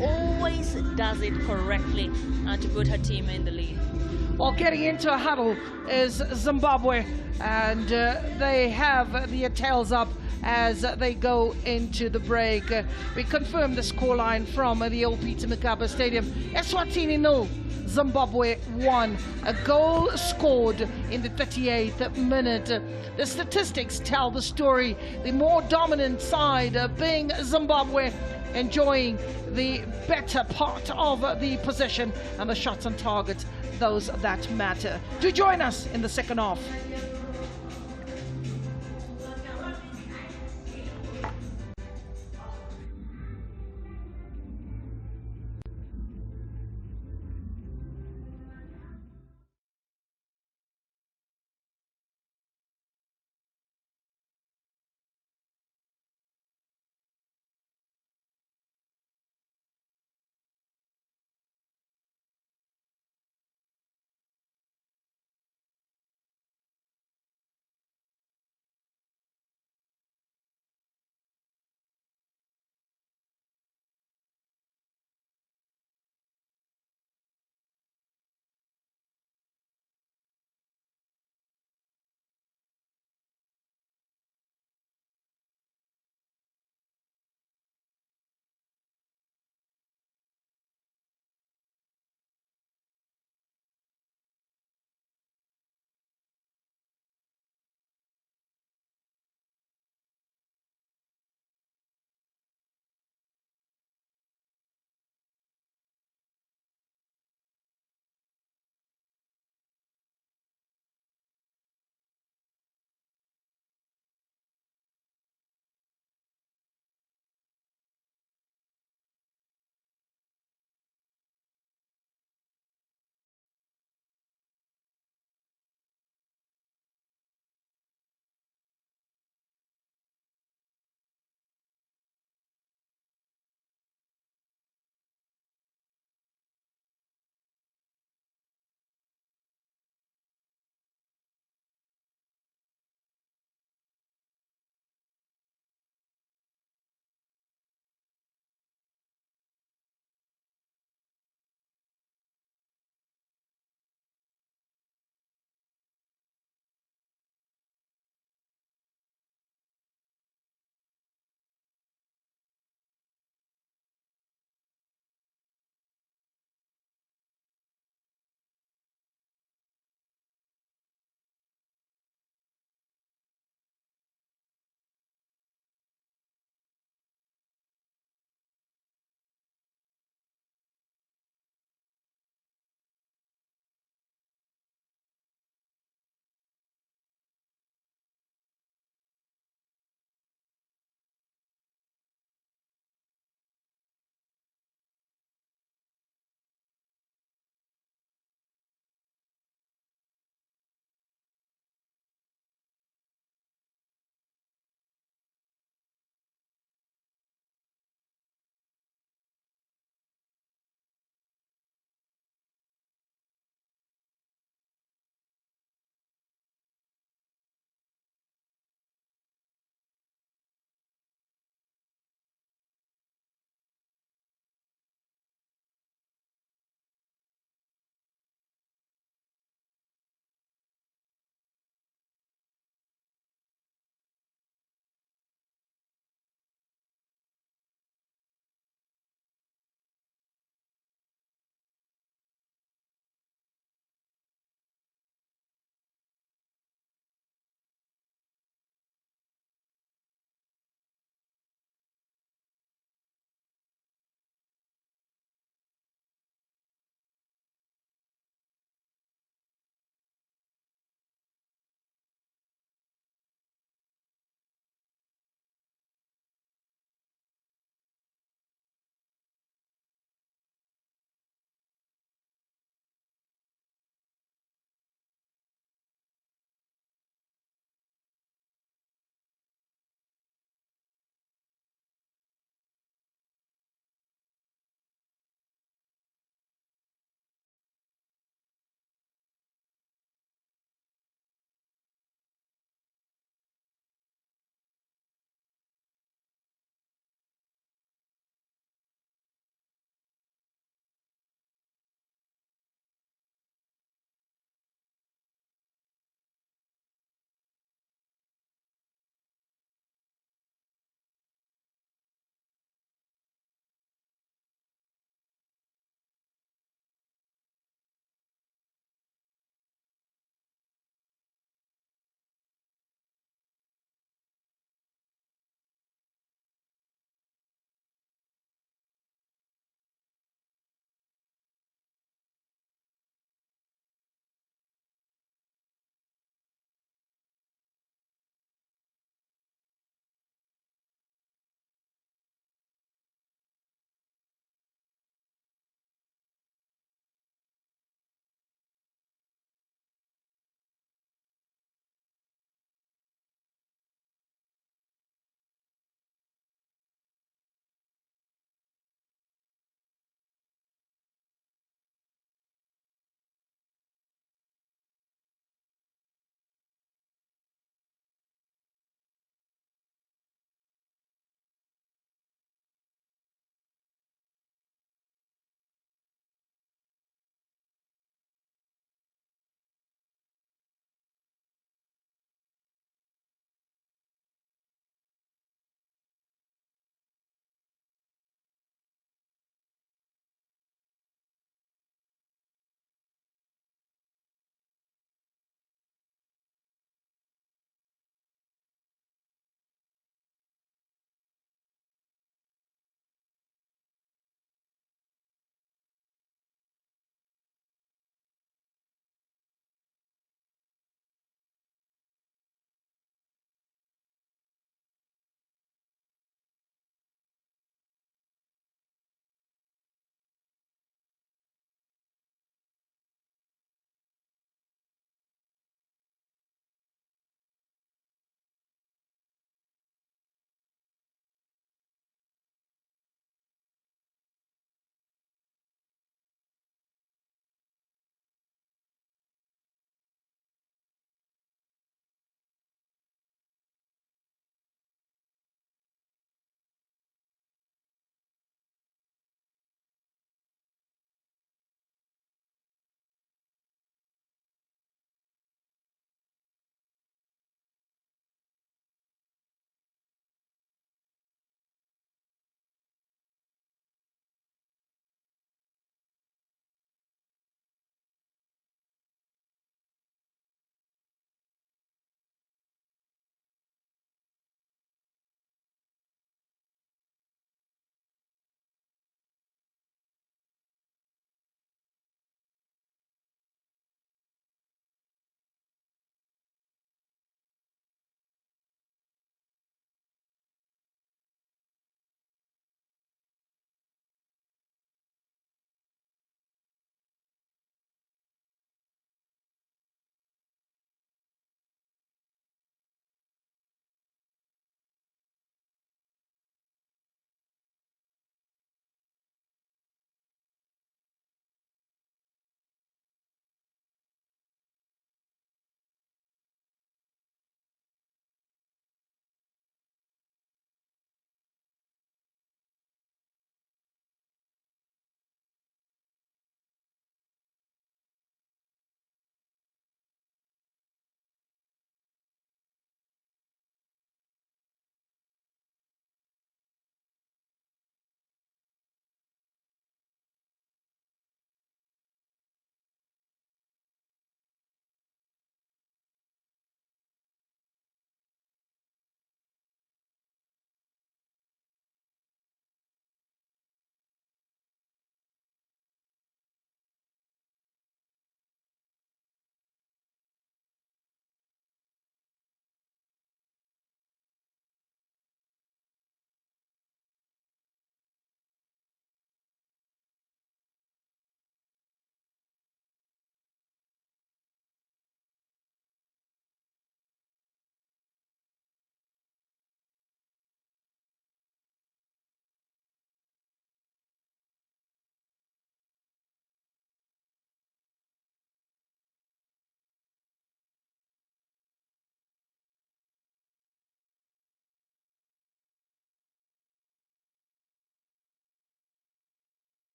Always does it correctly to put her team in the lead. Well, getting into a huddle is Zimbabwe, and they have the tails up as they go into the break. We confirm the scoreline from the old Peter Mokaba Stadium. Eswatini 0, Zimbabwe 1. A goal scored in the 38th minute. The statistics tell the story. The more dominant side being Zimbabwe, enjoying the better part of the possession, and the shots on target, those that matter. Do join us in the second half.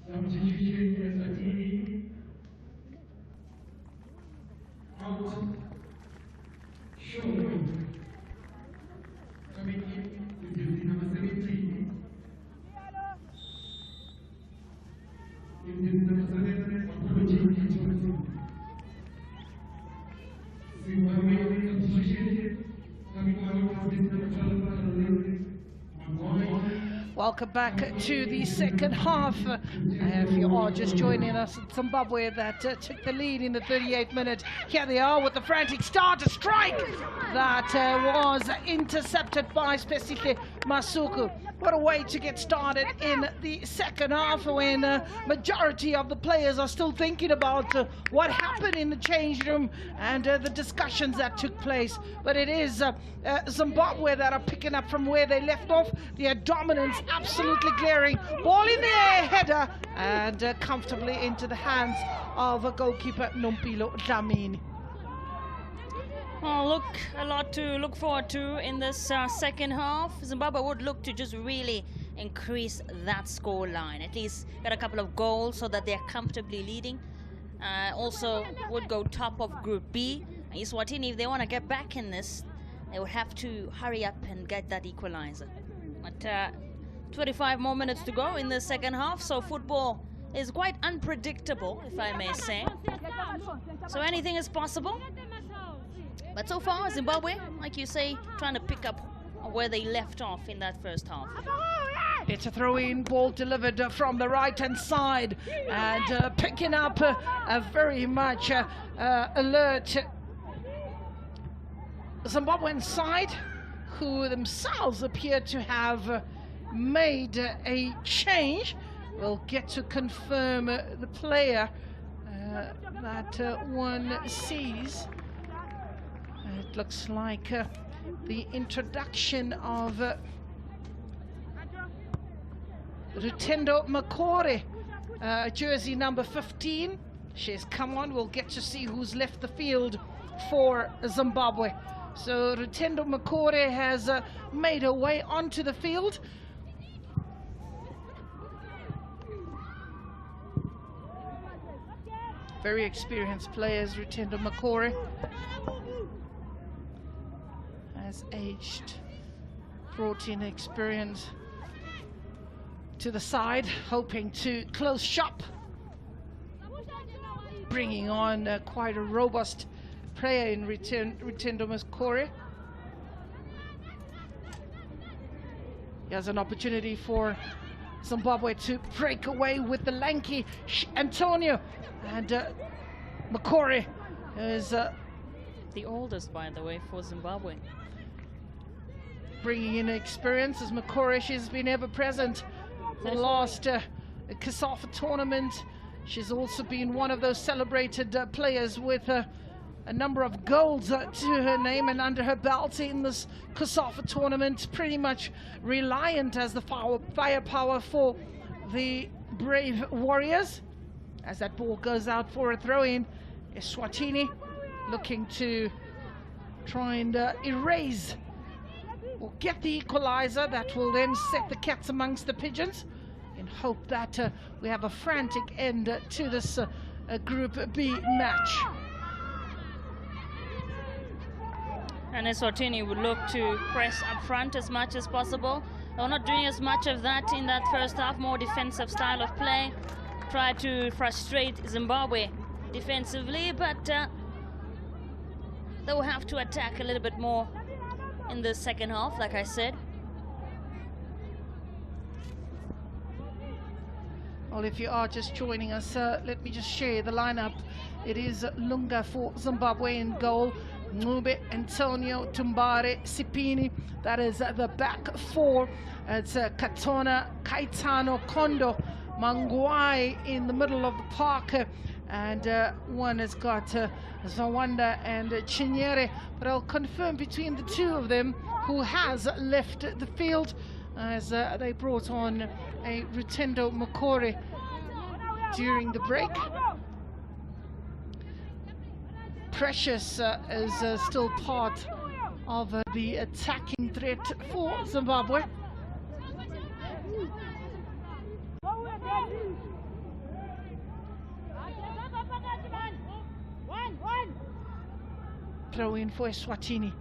Substitution Eswatini. Out. Showing. Coming in is jersey number 17. In jersey number 7, approaching each Zimbabwe substitution. Coming out is jersey number 12. Welcome back to the second half. If you are just joining us, Zimbabwe that took the lead in the 38th minute. Here they are with the frantic start, a strike that was intercepted by Spesihle Masuku. What a way to get started in the second half when majority of the players are still thinking about what happened in the change room and the discussions that took place. But it is Zimbabwe that are picking up from where they left off. Their dominance absolutely glaring. Ball in the air, header, and comfortably into the hands of a goalkeeper, Nompilo Dlamini. Well, look, a lot to look forward to in this second half. Zimbabwe would look to just really increase that score line. At least get a couple of goals so that they're comfortably leading. Also would go top of Group B. Eswatini, if they want to get back in this, they would have to hurry up and get that equalizer. But 25 more minutes to go in the second half, so football is quite unpredictable, if I may say. So anything is possible. But so far, Zimbabwe, like you say, trying to pick up where they left off in that first half. It's a throw-in, ball delivered from the right-hand side, and picking up a very much alert Zimbabwean side, who themselves appear to have made a change. We'll get to confirm the player that one sees. It looks like the introduction of Rutendo Makore, jersey number 15. She's come on. We'll get to see who's left the field for Zimbabwe. So Rutendo Makore has made her way onto the field. Very experienced players, Rutendo Makore. Has aged, brought in experience to the side, hoping to close shop, bringing on quite a robust player in Rutendo Makore. He has an opportunity for Zimbabwe to break away with the lanky Antonio, and Makore is the oldest, by the way, for Zimbabwe. Bringing in experience as Makore. She's been ever present for the last COSAFA tournament. She's also been one of those celebrated players with a number of goals to her name and under her belt in this COSAFA tournament. Pretty much reliant as the firepower for the Brave Warriors. As that ball goes out for a throw-in, Eswatini looking to try and erase or get the equalizer that will then set the cats amongst the pigeons, in hope that we have a frantic end to this Group B match. And Eswatini would look to press up front as much as possible. They're not doing as much of that in that first half, more defensive style of play. Try to frustrate Zimbabwe defensively, but they will have to attack a little bit more in the second half, like I said. Well, if you are just joining us, let me just share the lineup. It is Lunga for Zimbabwe in goal. Ncube, Antonio, Tumbare, Sipini. That is the back four. It's Katona, Kaitano, Kondo, Mangwai in the middle of the park. And one has got Zawanda and Chinyere. But I'll confirm between the two of them who has left the field, as they brought on a Rutendo Makore during the break. Precious is still part of the attacking threat for Zimbabwe. throw in for Eswatini.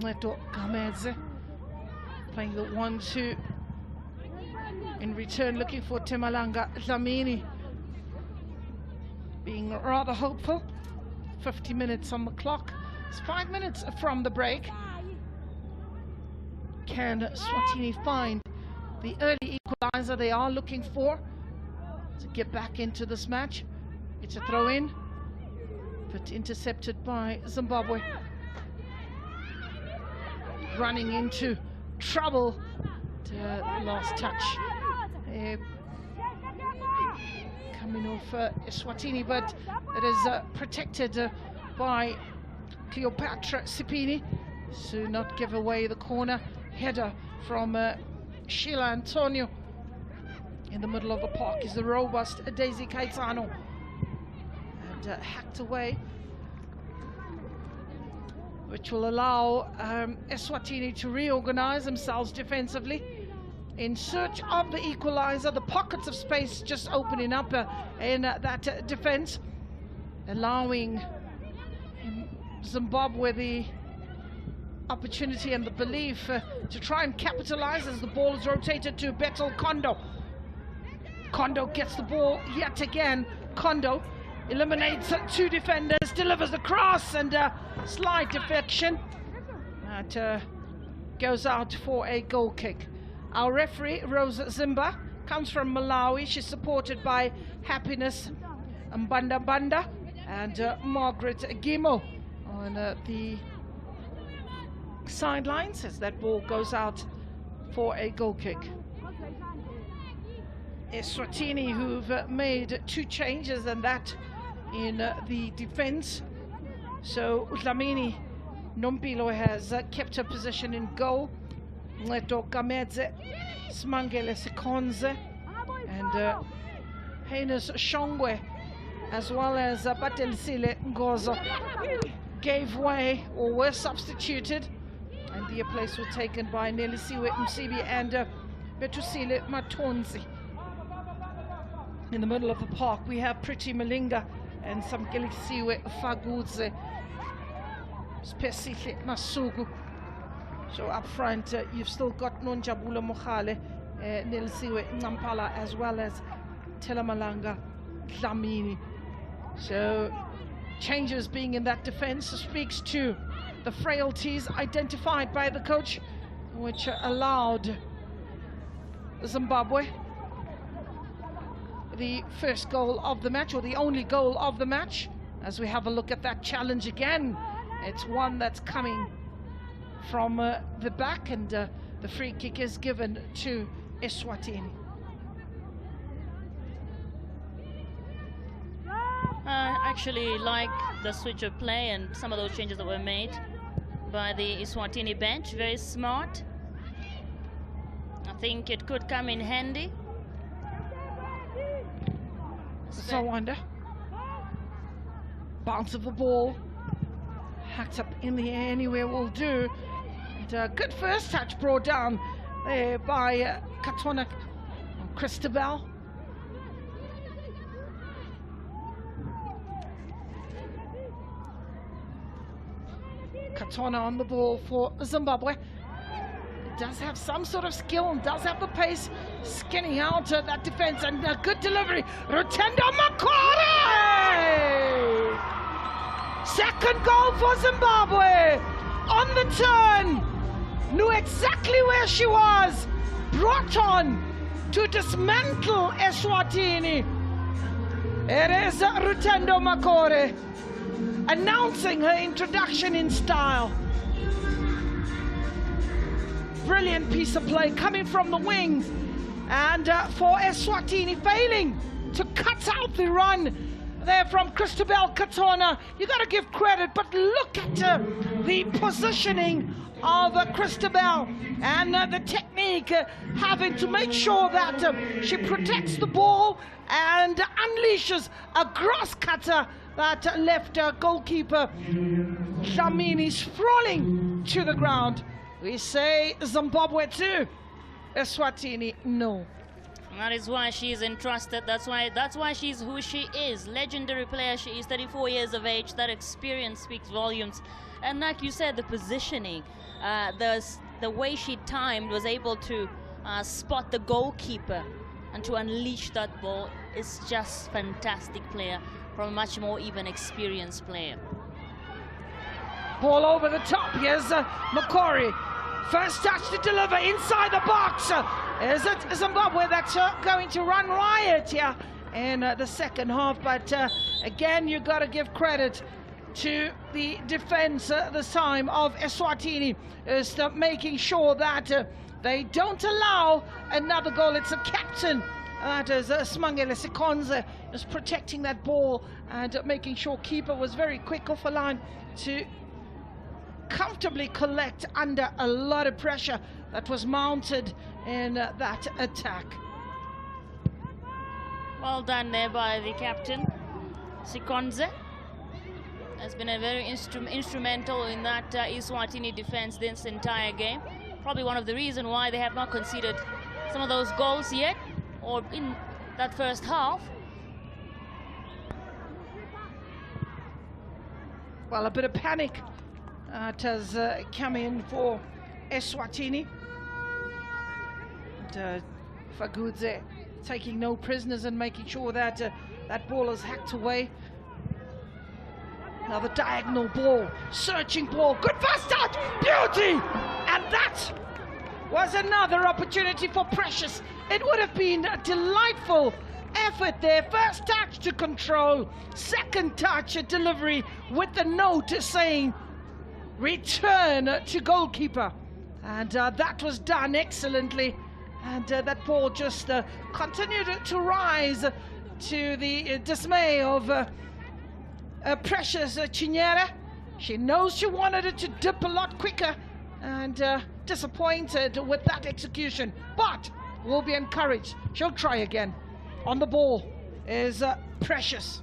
Neto Gamedze playing the 1-2. In return, looking for Temalanga Dlamini. Being rather hopeful. 50 minutes on the clock. It's 5 minutes from the break. Can Eswatini find the early equalizer they are looking for to get back into this match? It's a throw in, but intercepted by Zimbabwe. Running into trouble. Last touch. Coming off Eswatini, but it is protected by Cleopatra Sipini to not give away the corner. Header from Sheila Antonio in the middle of the park is the robust Daisy Caetano, and hacked away, which will allow Eswatini to reorganize themselves defensively in search of the equalizer. The pockets of space just opening up in that defense, allowing Zimbabwe the opportunity and the belief to try and capitalize as the ball is rotated to Betel Kondo. Kondo gets the ball yet again. Kondo eliminates two defenders, delivers the cross, and slight deflection. That goes out for a goal kick. Our referee, Rose Zimba, comes from Malawi. She's supported by Happiness Mbanda Banda and Margaret Gimo on the sidelines as that ball goes out for a goal kick. Eswatini, who've made two changes, and that in the defense. So Dlamini Nompilo has kept her position in goal. Neto Gamedze, Smangele Sikonze, and Heinous Shongwe, as well as Batelisile Ngozo, gave way or were substituted, and their place was taken by Nelisiwe Msibi and Betusile Matonzi. In the middle of the park, we have Pretty Malinga and Samkelisiwe Fagudze, Spesihle Masugu. So up front, you've still got Nonjabula Mohale, Nelisiwe Nampala, as well as Telamalanga Dlamini. So changes being in that defense speaks to the frailties identified by the coach, which allowed Zimbabwe the first goal of the match, or the only goal of the match. As we have a look at that challenge again, it's one that's coming from the back, and the free kick is given to Eswatini. I actually like the switch of play and some of those changes that were made by the Eswatini bench. Very smart. I think it could come in handy. Zawanda, bounce of the ball, hacked up in the air, anywhere will do. And a good first touch brought down there by Katona Christabel. Katona on the ball for Zimbabwe. Does have some sort of skill and does have the pace, skinning out that defense, and a good delivery. Rutendo Makore! Second goal for Zimbabwe. On the turn, knew exactly where she was. Brought on to dismantle Eswatini. It is Rutendo Makore announcing her introduction in style. Brilliant piece of play coming from the wing, and for Eswatini failing to cut out the run there from Christabel Katona. You got to give credit, but look at the positioning of Christabel and the technique, having to make sure that she protects the ball and unleashes a grass cutter that left goalkeeper Dlamini sprawling to the ground. We say Zimbabwe 2, Eswatini no. That is why she is entrusted. That's why she's who she is. Legendary player. She is 34 years of age. That experience speaks volumes. And like you said, the positioning, the way she timed, was able to spot the goalkeeper and to unleash that ball is just fantastic player from a much more even experienced player. Ball over the top. Here's Makori. First touch to deliver inside the box. Is it Zimbabwe that's going to run riot here in the second half? But again, you got to give credit to the defense this time of Eswatini, is making sure that they don't allow another goal. It's a captain, that is Smangele Sikonze, is protecting that ball and making sure keeper was very quick off the line to comfortably collect under a lot of pressure that was mounted in that attack. Well done there by the captain, Sikonze. Has been a very instrumental in that Eswatini defense this entire game. Probably one of the reasons why they have not conceded some of those goals yet, or in that first half. Well, a bit of panic has come in for Eswatini. And, Fagudze taking no prisoners and making sure that that ball is hacked away. Now the diagonal ball, searching ball, good first touch, beauty! And that was another opportunity for Precious. It would have been a delightful effort there. First touch to control, second touch a delivery with the note saying return to goalkeeper. And that was done excellently. And that ball just continued to rise to the dismay of Precious Chinyere. She knows she wanted it to dip a lot quicker, and disappointed with that execution, but will be encouraged. She'll try again. On the ball is Precious.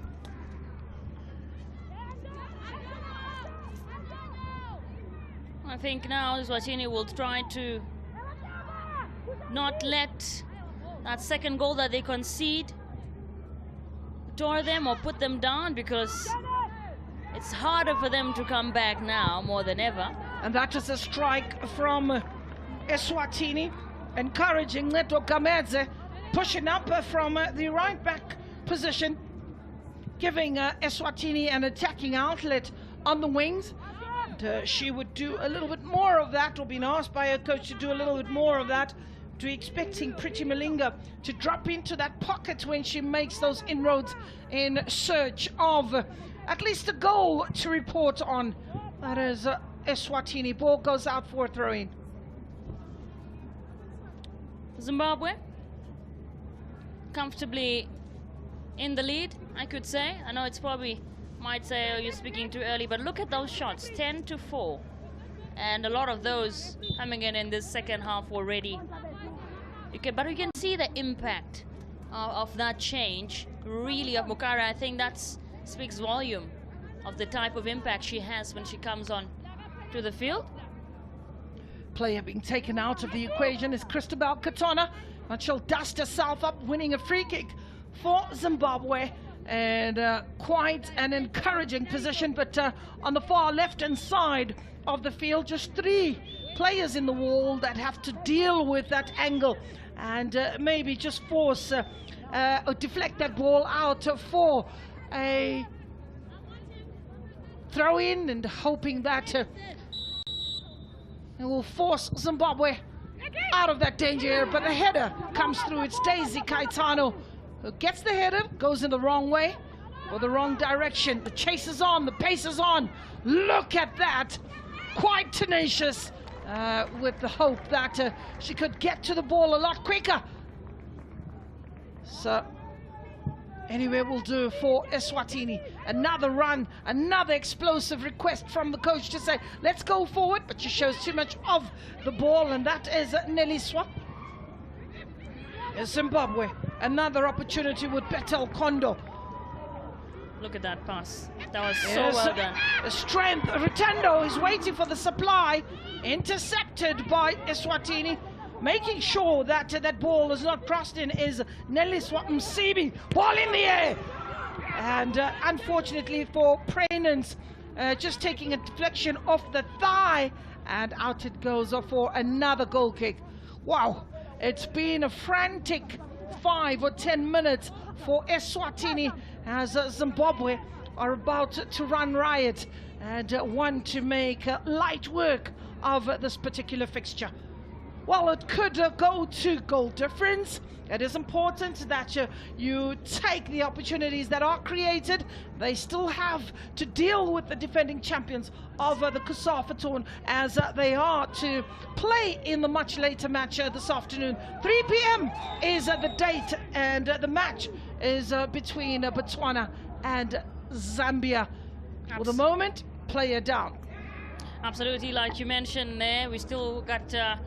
I think now Eswatini will try to not let that second goal that they concede tore them or put them down, because it's harder for them to come back now more than ever. And that is a strike from Eswatini, encouraging Neto Gamedze, pushing up from the right back position, giving Eswatini an attacking outlet on the wings. And, she would do a little bit more of that, or been asked by her coach to do a little bit more of that, to expecting Pretty Malinga to drop into that pocket when she makes those inroads in search of at least a goal to report on. That is Eswatini. Ball goes out for a throw-in. Zimbabwe comfortably in the lead, I could say. I know it's probably might say, oh, you're speaking too early, but look at those shots, 10-4, and a lot of those coming in this second half already. But we can see the impact of that change, really, of Mukara. I think that speaks volume of the type of impact she has when she comes on to the field. Player being taken out of the equation is Christabel Katona, and she'll dust herself up, winning a free kick for Zimbabwe. And quite an encouraging position, but on the far left-hand side of the field, just 3 players in the wall that have to deal with that angle and maybe just force or deflect that ball out for a throw-in, and hoping that it will force Zimbabwe out of that danger. But a header comes through. It's Daisy Kaitano who gets the header, goes in the wrong way or the wrong direction. The chase is on, the pace is on. Look at that, quite tenacious, with the hope that she could get to the ball a lot quicker. So anyway, we'll do for Eswatini. Another run, another explosive request from the coach to say, let's go forward, but she shows too much of the ball, and that is Neliswa. Zimbabwe, another opportunity with Betel Kondo. Look at that pass. That was so well done. The strength. Rutendo is waiting for the supply. Intercepted by Eswatini. making sure that that ball is not crossed in is Neliswa Msibi. Ball in the air. And unfortunately for Prainens, just taking a deflection off the thigh, and out it goes for another goal kick. Wow, it's been a frantic 5 or 10 minutes for Eswatini as Zimbabwe are about to run riot and want to make light work of this particular fixture. Well, it could go to goal difference. It is important that you take the opportunities that are created. They still have to deal with the defending champions of the COSAFA tournament as they are to play in the much later match this afternoon. 3 p.m. is the date, and the match is between Botswana and Zambia. For the moment, player down. Absolutely, like you mentioned there, we still got to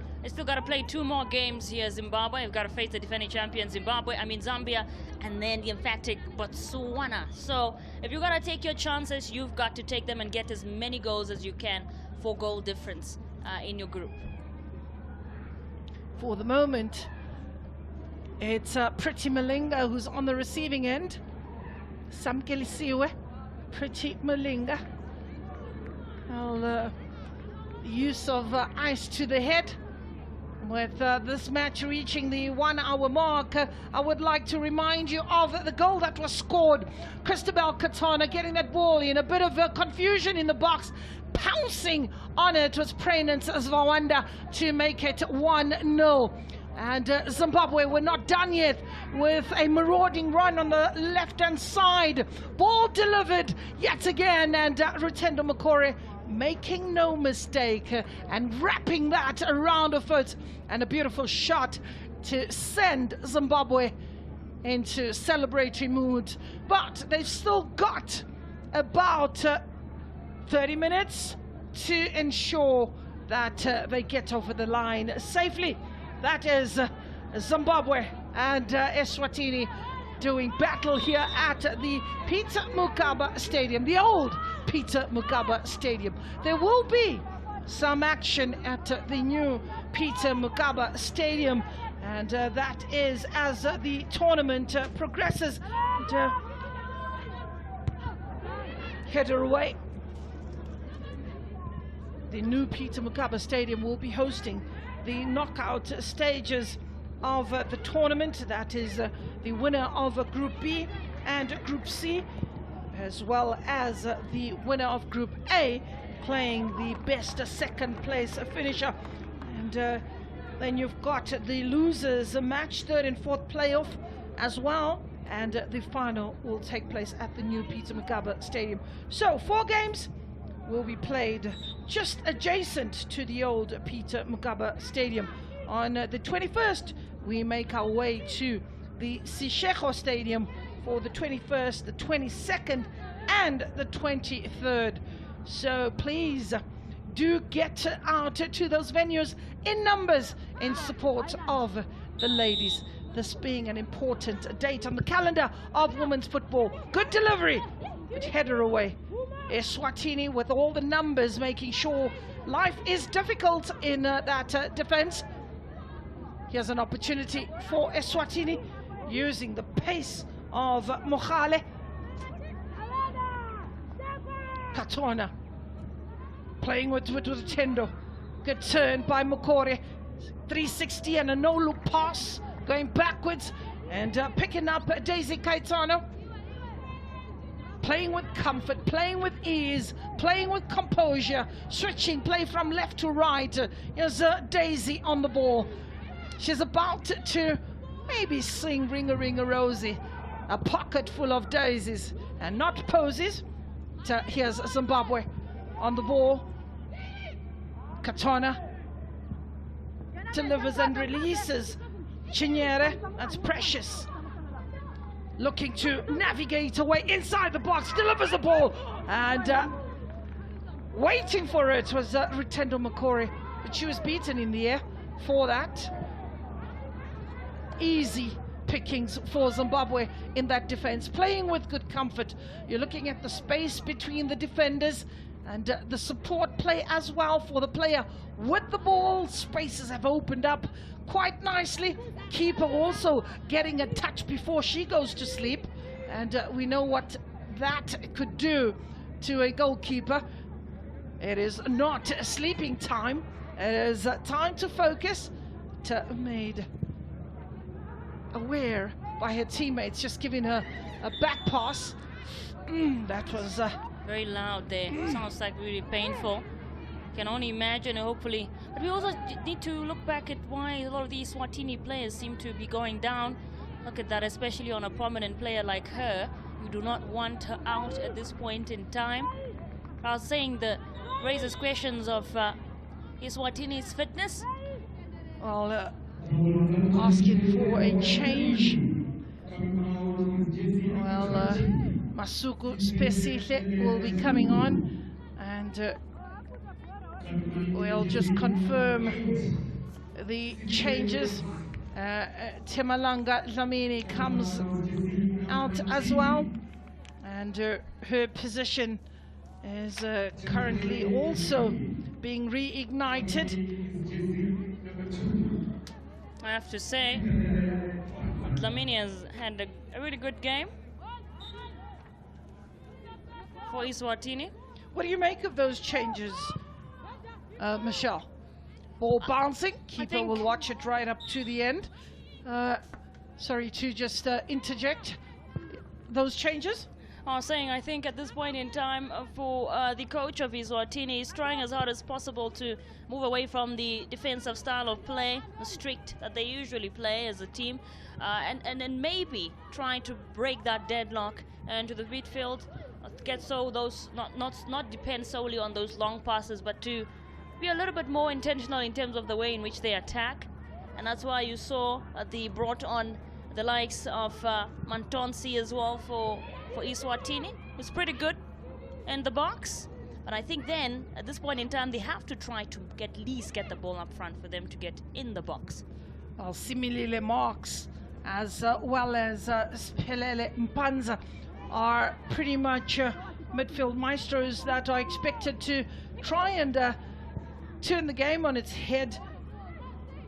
play 2 more games here. Zimbabwe, we've got to face the defending champion Zambia, and then the emphatic Botswana. So if you're gonna take your chances, you've got to take them and get as many goals as you can for goal difference in your group. For the moment, it's Pretty Malinga who's on the receiving end. Samkelisiwe, Pretty Malinga. Well, use of ice to the head. With this match reaching the 1 hour mark, I would like to remind you of the goal that was scored. Christabel Katana getting that ball in, a bit of confusion in the box, pouncing on it was Prainens Zwawanda to make it 1-0. And Zimbabwe were not done yet with a marauding run on the left-hand side. Ball delivered yet again, and Rutendo Makore making no mistake and wrapping that around a foot, and a beautiful shot to send Zimbabwe into celebratory mood. But they've still got about 30 minutes to ensure that they get over the line safely. That is Zimbabwe and Eswatini doing battle here at the Peter Mokaba Stadium, the old Peter Mokaba Stadium. There will be some action at the new Peter Mokaba Stadium, and that is as the tournament progresses. And, header away. The new Peter Mokaba Stadium will be hosting the knockout stages of the tournament. That is the winner of Group B and Group C, as well as the winner of Group A playing the best second place finisher. And then you've got the losers match, 3rd and 4th playoff as well, and the final will take place at the new Peter Mokaba Stadium. So 4 games will be played just adjacent to the old Peter Mokaba Stadium. On the 21st, we make our way to the Sishego Stadium for the 21st, the 22nd, and the 23rd. So please do get out to those venues in numbers in support of the ladies. This being an important date on the calendar of women's football. Good delivery, but header away. Eswatini with all the numbers, making sure life is difficult in that defense. Here's an opportunity for Eswatini using the pace of Mohale. Katona playing with Tendo. Good turn by Makore. 360 and a no-look pass, going backwards and picking up Daisy Kaitano. Playing with comfort, playing with ease, playing with composure, switching play from left to right. Here's Daisy on the ball. She's about to maybe sing Ring-a-Ring-a Rosie, a pocket full of daisies and not posies. Here's Zimbabwe on the ball. Katona delivers and releases. Chinyere, that's Precious. Looking to navigate away inside the box, delivers the ball, and waiting for it was Rutendo Makore, but she was beaten in the air for that. Easy pickings for Zimbabwe in that defense, playing with good comfort. You're looking at the space between the defenders, And the support play as well for the player with the ball. Spaces have opened up quite nicely. Keeper also getting a touch before she goes to sleep. And we know what that could do to a goalkeeper. It is not sleeping time. It is time to focus. Made aware by her teammates, just giving her a back pass. That was very loud there. Sounds like really painful. Can only imagine, hopefully. But we also need to look back at why a lot of these Eswatini players seem to be going down. Look at that, especially on a prominent player like her. You do not want her out at this point in time. I was saying that raises questions of Eswatini's fitness. Well, asking for a change. Well, Masuku Spesile will be coming on, and we'll just confirm the changes. Temalanga Dlamini comes out as well, and her position is currently also being reignited. I have to say, Dlamini has had a really good game for Eswatini. What do you make of those changes, Michelle? Ball bouncing, keeper will watch it right up to the end. Sorry to just interject. Those changes? I was saying, I think at this point in time for the coach of Eswatini is trying as hard as possible to move away from the defensive style of play, the strict that they usually play as a team, and then maybe trying to break that deadlock into the midfield, get so those not depend solely on those long passes, but to be a little bit more intentional in terms of the way in which they attack. And that's why you saw they brought on the likes of Mantonsi as well for Eswatini. It's pretty good in the box, but I think then at this point in time they have to try to at least get the ball up front for them to get in the box. Well, Similile Marks as well as Spelele Mpanza are pretty much midfield maestros that are expected to try and turn the game on its head.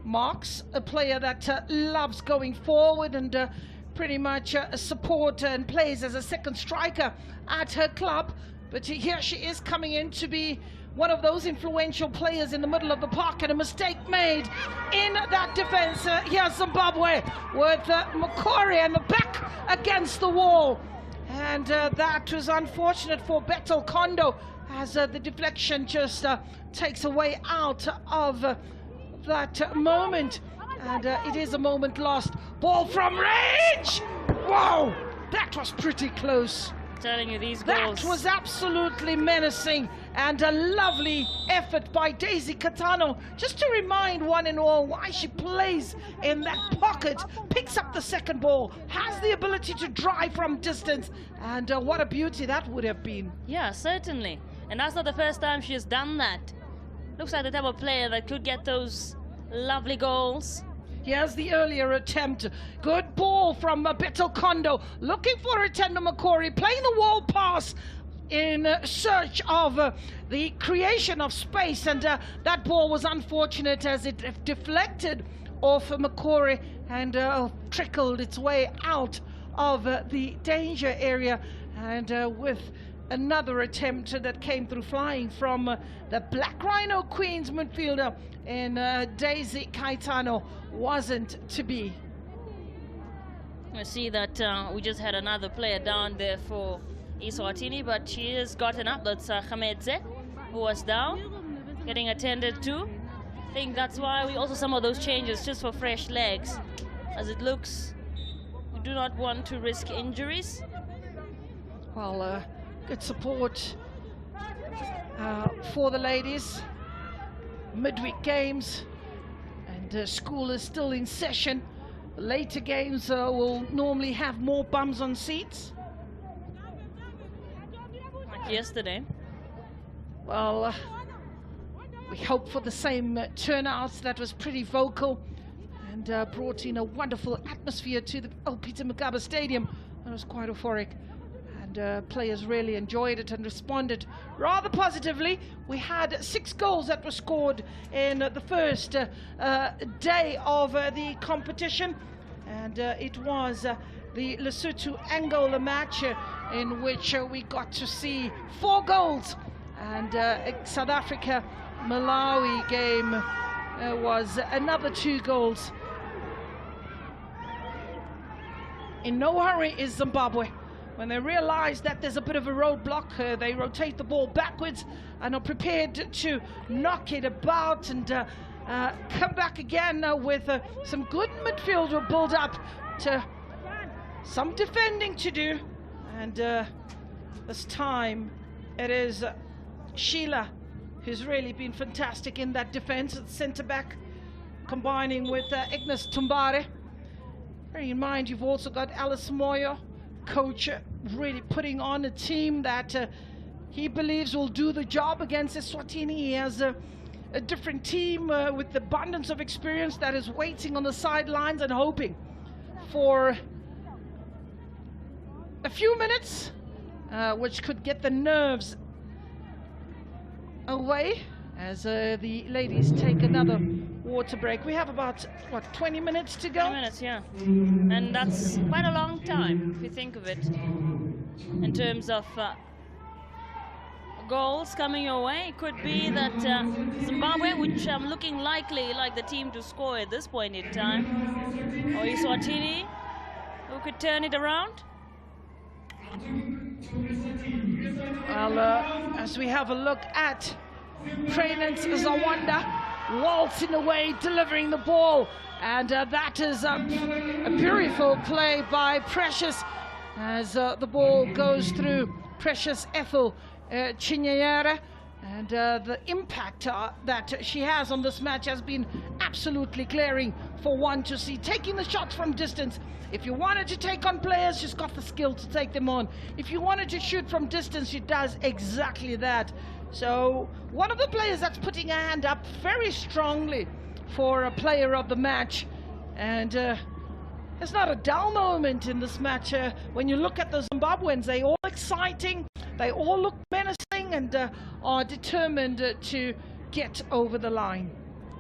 Marks, a player that loves going forward and pretty much support and plays as a second striker at her club, but here she is coming in to be one of those influential players in the middle of the park, and a mistake made in that defense. Here's Zimbabwe with Makori and the back against the wall, and that was unfortunate for Betel Kondo as the deflection just takes a way out of that moment, and it is a moment lost. Ball from range! Whoa, that was pretty close. I'm telling you, these goals. That was absolutely menacing, and a lovely effort by Daisy Catano, just to remind one and all why she plays in that pocket, picks up the second ball, has the ability to drive from distance, and what a beauty that would have been. Yeah, certainly. And that's not the first time she has done that. Looks like the type of player that could get those lovely goals. Here's the earlier attempt. Good ball from Betel Kondo, looking for Retendo Makori, playing the wall pass in search of the creation of space, and that ball was unfortunate as it deflected off Makori and trickled its way out of the danger area, and with another attempt that came through flying from the Black Rhino Queens midfielder in Daisy Caetano wasn't to be. I see that we just had another player down there for Eswatini, but she has gotten up. That's Khamedze, who was down, getting attended to. I think that's why we also some of those changes just for fresh legs. As it looks, we do not want to risk injuries. Well, good support for the ladies. Midweek games, and school is still in session. Later games will normally have more bums on seats. Like yesterday. Well, we hope for the same turnouts. That was pretty vocal and brought in a wonderful atmosphere to the Peter Mugabe Stadium. It was quite euphoric. and players really enjoyed it and responded rather positively. We had 6 goals that were scored in the first day of the competition, and it was the Lesotho-Angola match in which we got to see 4 goals, and South Africa-Malawi game was another 2 goals. In no hurry is Zimbabwe. When they realize that there's a bit of a roadblock, they rotate the ball backwards and are prepared to knock it about and come back again with some good midfield build up to some defending to do. And this time it is Sheila who's really been fantastic in that defense at centre back, combining with Ignas Tumbare. Bear in mind, you've also got Alice Moyo, coach, really putting on a team that he believes will do the job against Eswatini. He has a different team with abundance of experience that is waiting on the sidelines and hoping for a few minutes, which could get the nerves away as the ladies take another water break. We have about, what, 20 minutes to go? 20 minutes, yeah. And that's quite a long time, if you think of it, in terms of goals coming your way. It could be that Zimbabwe, which I'm looking likely like the team to score at this point in time, or Eswatini, who could turn it around. Well, as we have a look at Prudence Zawanda waltzing away, delivering the ball, and that is a beautiful play by Precious as the ball goes through Precious Ethel Chinyere, and the impact that she has on this match has been absolutely glaring for one to see. Taking the shots from distance. If you wanted to take on players, she's got the skill to take them on. If you wanted to shoot from distance, she does exactly that. So one of the players that's putting her hand up very strongly for a player of the match, and there's not a dull moment in this match. When you look at the Zimbabweans, they're all exciting, they all look menacing, and are determined to get over the line.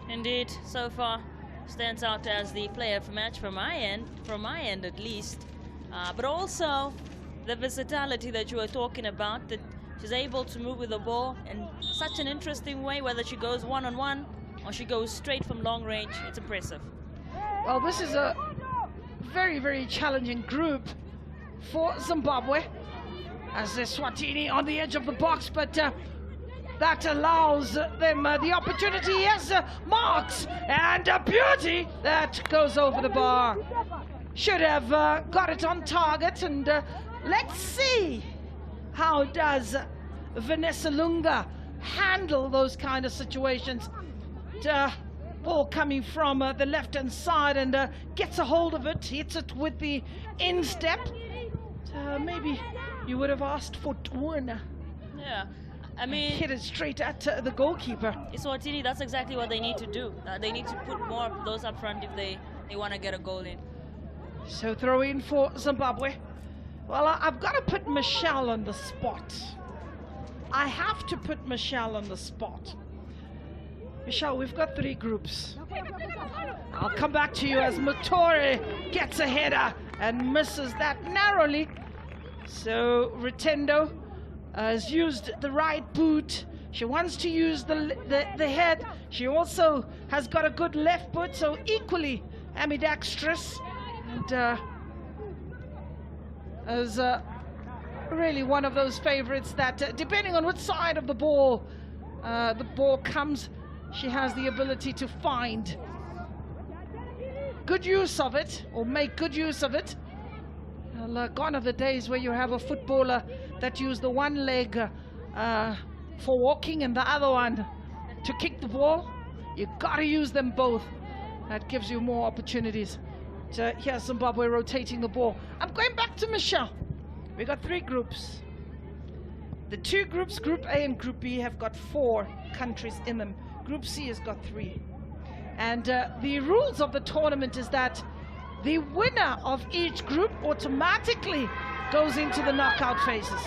Indeed, so far stands out as the player of the match from my end at least, but also the versatility that you were talking about, that she's able to move with the ball in such an interesting way, whether she goes one-on-one or she goes straight from long range. It's impressive. Well, this is a very, very challenging group for Zimbabwe, as Eswatini on the edge of the box, but that allows them the opportunity. Yes, marks, and a beauty that goes over the bar. Should have got it on target, and let's see how does Vanessa Lunga handle those kind of situations. Ball coming from the left-hand side, and gets a hold of it, hits it with the instep. Maybe you would have asked for Turner. Yeah, I mean, hit it straight at the goalkeeper. Eswatini, that's exactly what they need to do. They need to put more of those up front if they want to get a goal in. So throw in for Zimbabwe. Well, I've got to put Michelle on the spot. I have to put Michelle on the spot. Michelle, we've got 3 groups. I'll come back to you as Matori gets a header and misses that narrowly. So Retendo has used the right boot. She wants to use the head. She also has got a good left foot, so equally ambidextrous. And as really one of those favorites that, depending on which side of the ball comes, she has the ability to find good use of it, or make good use of it. Well, gone are the days where you have a footballer that used the one leg for walking and the other one to kick the ball. You gotta use them both. That gives you more opportunities. So here's Zimbabwe rotating the ball. I'm going back to Michelle. We got 3 groups. The 2 groups, Group A and Group B, have got 4 countries in them. Group C has got 3. And the rules of the tournament is that the winner of each group automatically goes into the knockout phases.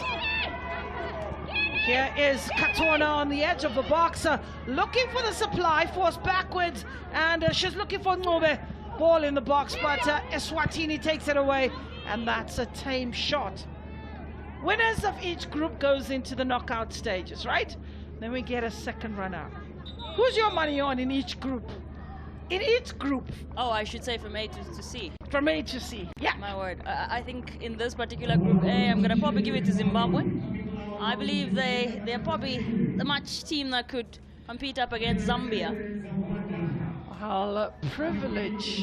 Here is Katona on the edge of the box, looking for the supply, forced backwards, and she's looking for Ncube. Ball in the box, but Eswatini takes it away, and that's a tame shot. Winners of each group goes into the knockout stages, right? Then we get a second runner. Who's your money on in each group? In each group? Oh, I should say from A to C. From A to C, yeah. My word. I think in this particular group A, I'm going to probably give it to Zimbabwe. I believe they're probably the match team that could compete up against Zambia. Well, privilege.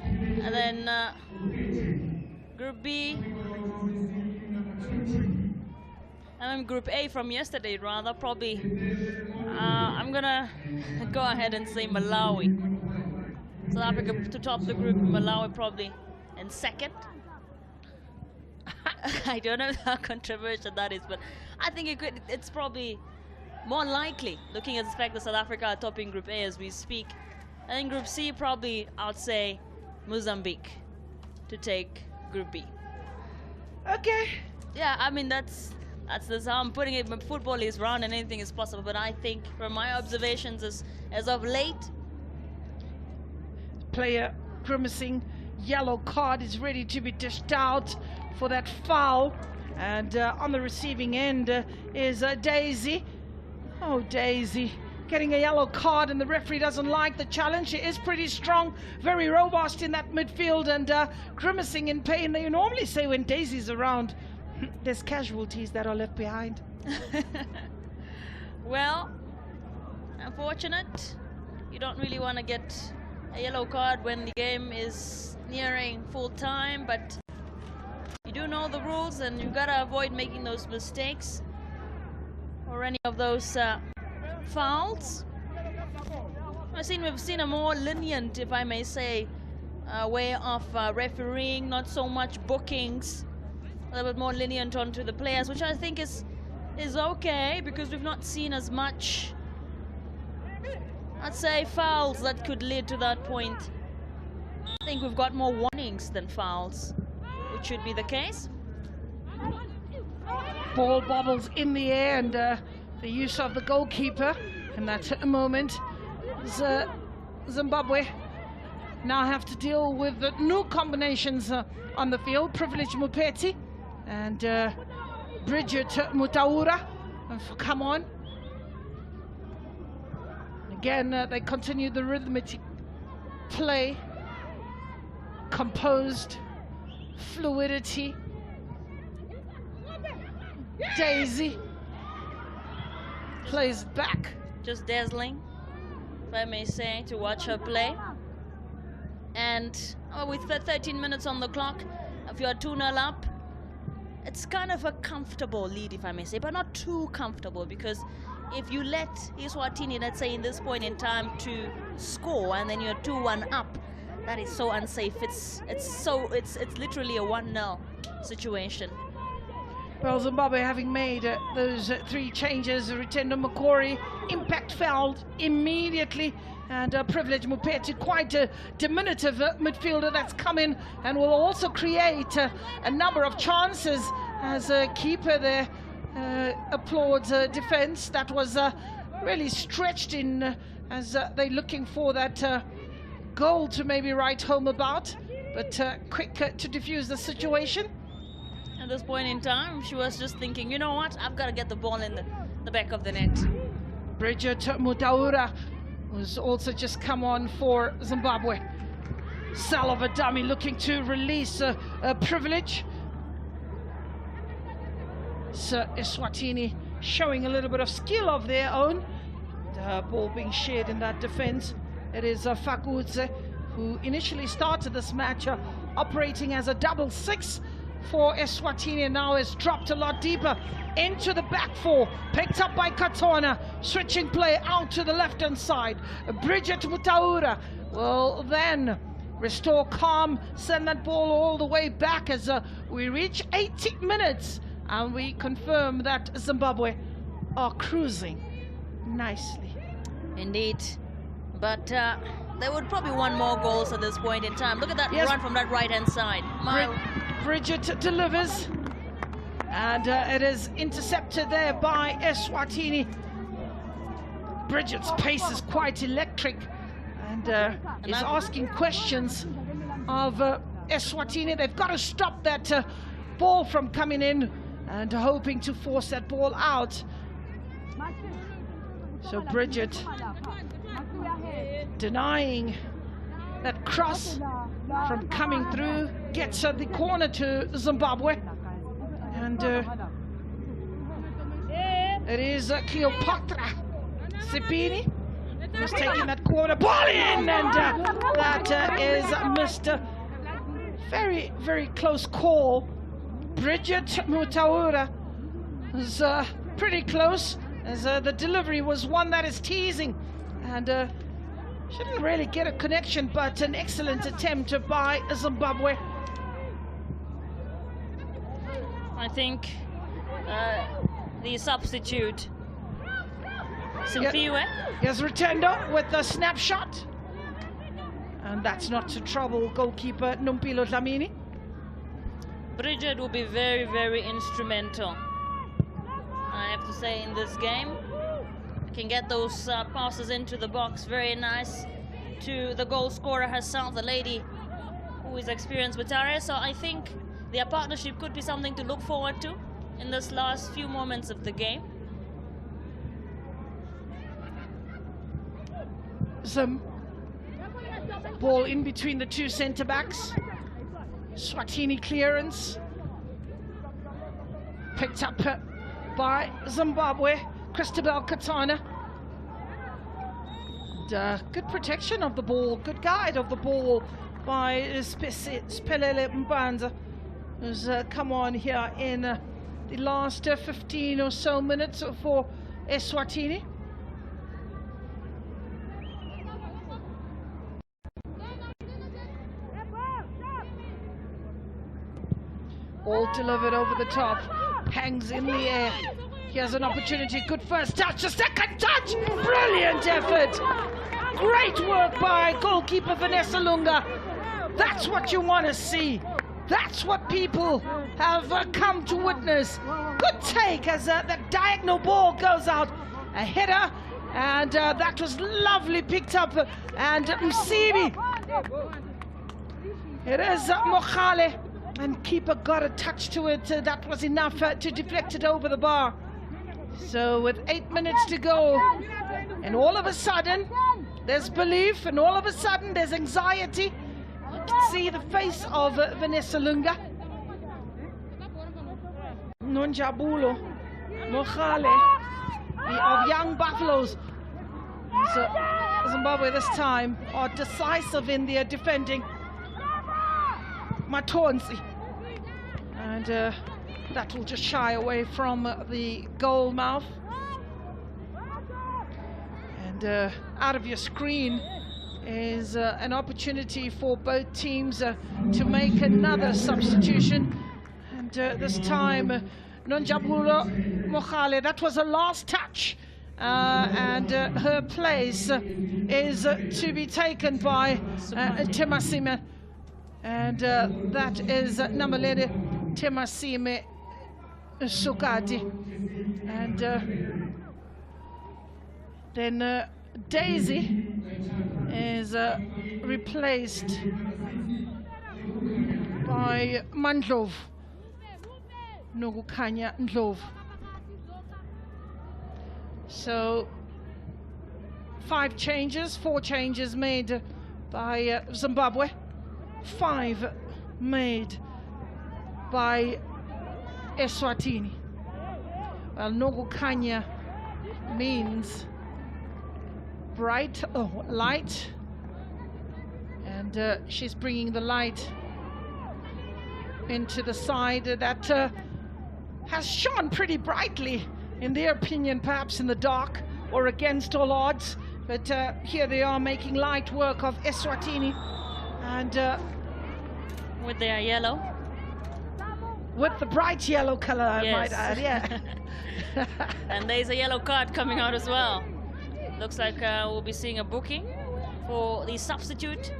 And then Group B. And then Group A from yesterday, rather, probably. I'm going to go ahead and say Malawi. South Africa to top the group, Malawi probably in second. I don't know how controversial that is, but I think it's probably more likely, looking at the fact that South Africa are topping Group A as we speak. And in Group C, probably, I'd say Mozambique to take Group B. Okay. Yeah, I mean, that's how I'm putting it. Football is round and anything is possible, but I think from my observations as of late, player grimacing, yellow card is ready to be dished out for that foul, and on the receiving end is Daisy. Oh, Daisy getting a yellow card, and the referee doesn't like the challenge. She is pretty strong, very robust in that midfield, and grimacing in pain. They normally say when Daisy's around, there's casualties that are left behind. Well, unfortunate. You don't really want to get a yellow card when the game is nearing full time, but you do know the rules, and you've got to avoid making those mistakes or any of those fouls. We've seen a more lenient, if I may say, way of refereeing, not so much bookings, a little bit more lenient onto the players, which I think is okay, because we've not seen as much, I'd say, fouls that could lead to that point. I think we've got more warnings than fouls, which should be the case. Ball bobbles in the air, and the use of the goalkeeper in that moment. Zimbabwe now have to deal with the new combinations on the field. Privilege Mupeti and Bridget Mutaura come on. Again, they continue the rhythmic play, composed fluidity. Daisy plays back. Just dazzling, if I may say, to watch her play. And with 13 minutes on the clock, if you're 2-0 up, it's kind of a comfortable lead, if I may say, but not too comfortable, because if you let Eswatini, let's say in this point in time, to score and then you're 2-1 up, that is so unsafe. It's literally a 1-0 situation. Well, Zimbabwe having made those 3 changes, Ritendo Makori, impact fouled immediately, and Privilege Mupeti, quite a diminutive midfielder that's come in and will also create a number of chances as a keeper there. Applauds defense that was really stretched in as they're looking for that goal to maybe write home about, but quick to defuse the situation. At this point in time, she was just thinking, you know what, I've got to get the ball in the back of the net. Bridget Mutaura was also just come on for Zimbabwe. Salova dummy looking to release Privilege. So Eswatini showing a little bit of skill of their own. The ball being shared in that defense. It is Fakudze who initially started this match operating as a double 6 for Eswatini, and now has dropped a lot deeper into the back 4, picked up by Katona, switching play out to the left hand side. Bridget Mutaura will then restore calm, send that ball all the way back as we reach 80 minutes, and we confirm that Zimbabwe are cruising nicely. Indeed, but they would probably want more goals at this point in time. Look at that run from that right hand side. Bridget delivers, and it is intercepted there by Eswatini. Bridget's pace is quite electric, and is asking questions of Eswatini. They've got to stop that ball from coming in, and hoping to force that ball out. So Bridget denying that cross from coming through, gets the corner to Zimbabwe, and it is Cleopatra Sipini who's taking that corner ball in, and that is missed. Very, very close call. Bridget Mutaura was pretty close, as the delivery was one that is teasing, and she didn't really get a connection, but an excellent attempt by Zimbabwe. I think the substitute, Simfiwe. Here's Rotendo with the snapshot, and that's not to trouble goalkeeper Numpilo Dlamini. Bridget will be very, very instrumental, I have to say, in this game. Can get those passes into the box, very nice, to the goal scorer herself, the lady who is experienced with Tare. So I think their partnership could be something to look forward to in this last few moments of the game. Some ball in between the two centre-backs. Swatini clearance. Picked up by Zimbabwe. Christabel Katana. And, good protection of the ball, good guide of the ball by Spelele Mbanza, who's come on here in the last 15 or so minutes for Eswatini. All delivered over the top, hangs in the air. Here's an opportunity, good first touch, a second touch, brilliant effort. Great work by goalkeeper Vanessa Lunga. That's what you want to see. That's what people have come to witness. Good take as that diagonal ball goes out. A header, and that was lovely picked up. And Msibi. It is Mokhale, and keeper got a touch to it. That was enough to deflect it over the bar. So with 8 minutes to go, and all of a sudden there's belief, and all of a sudden there's anxiety. You can see the face of Vanessa Lunga. Nonjabulo Mokhale of Young Buffaloes. So Zimbabwe this time are decisive in their defending. Matonsi, and that will just shy away from the goal mouth. And out of your screen is an opportunity for both teams to make another substitution. And this time, Nonjabulo Mokhale, that was a last touch, and her place is to be taken by Temasime. And that is Namalede Temasime Sukati. And then Daisy is replaced by Mandlov, Nogukanya Ndlov. So 4 changes made by Zimbabwe. 5 made by Eswatini. Well, Nogukanya means bright, light, and she's bringing the light into the side that has shone pretty brightly, in their opinion, perhaps in the dark or against all odds. But here they are making light work of Eswatini, and with their yellow, with the bright yellow color, yes. I might add, yeah. And there's a yellow card coming out as well. Looks like we'll be seeing a booking for the substitute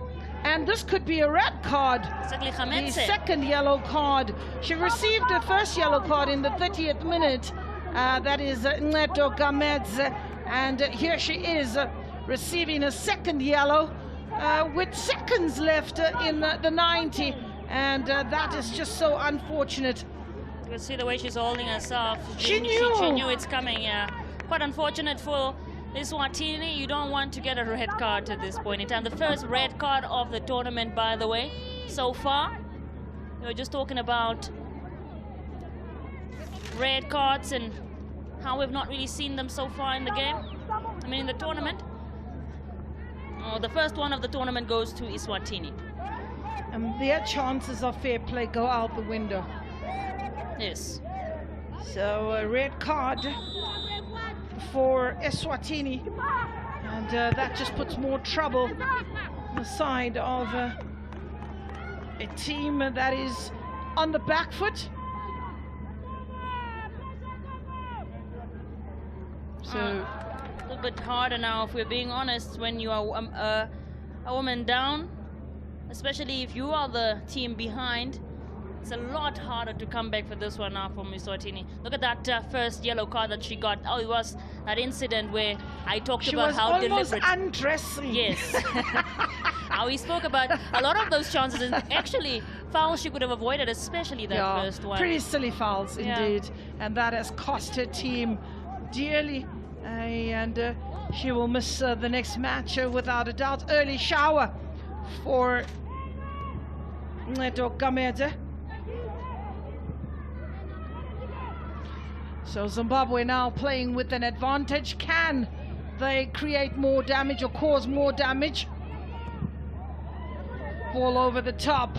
And this could be a red card. The second yellow card. She received the first yellow card in the 30th minute. That is Neto Gamedze. And here she is receiving a second yellow with seconds left in the 90. And that is just so unfortunate. You can see the way she's holding herself. She knew. She knew it's coming, yeah. Quite unfortunate for Eswatini. You don't want to get a red card at this point in time. The first red card of the tournament, by the way, so far. We were just talking about red cards and how we've not really seen them so far in the game. I mean, in the tournament. Oh, the first one of the tournament goes to Eswatini. And their chances of fair play go out the window. Yes. So a red card for Eswatini, and that just puts more trouble on the side of a team that is on the back foot. So a little bit harder now, if we're being honest, when you are a woman down, especially if you are the team behind. It's a lot harder to come back for this one now from Eswatini. Look at that first yellow card that she got. Oh, it was that incident where I talked about how deliberate. She was almost undressing. Yes. Now we spoke about a lot of those chances, and actually fouls she could have avoided, especially that first one. Pretty silly fouls indeed, and that has cost her team dearly. And she will miss the next match without a doubt. Early shower for Neto Gamedze. So Zimbabwe now playing with an advantage. Can they create more damage or cause more damage? Ball over the top.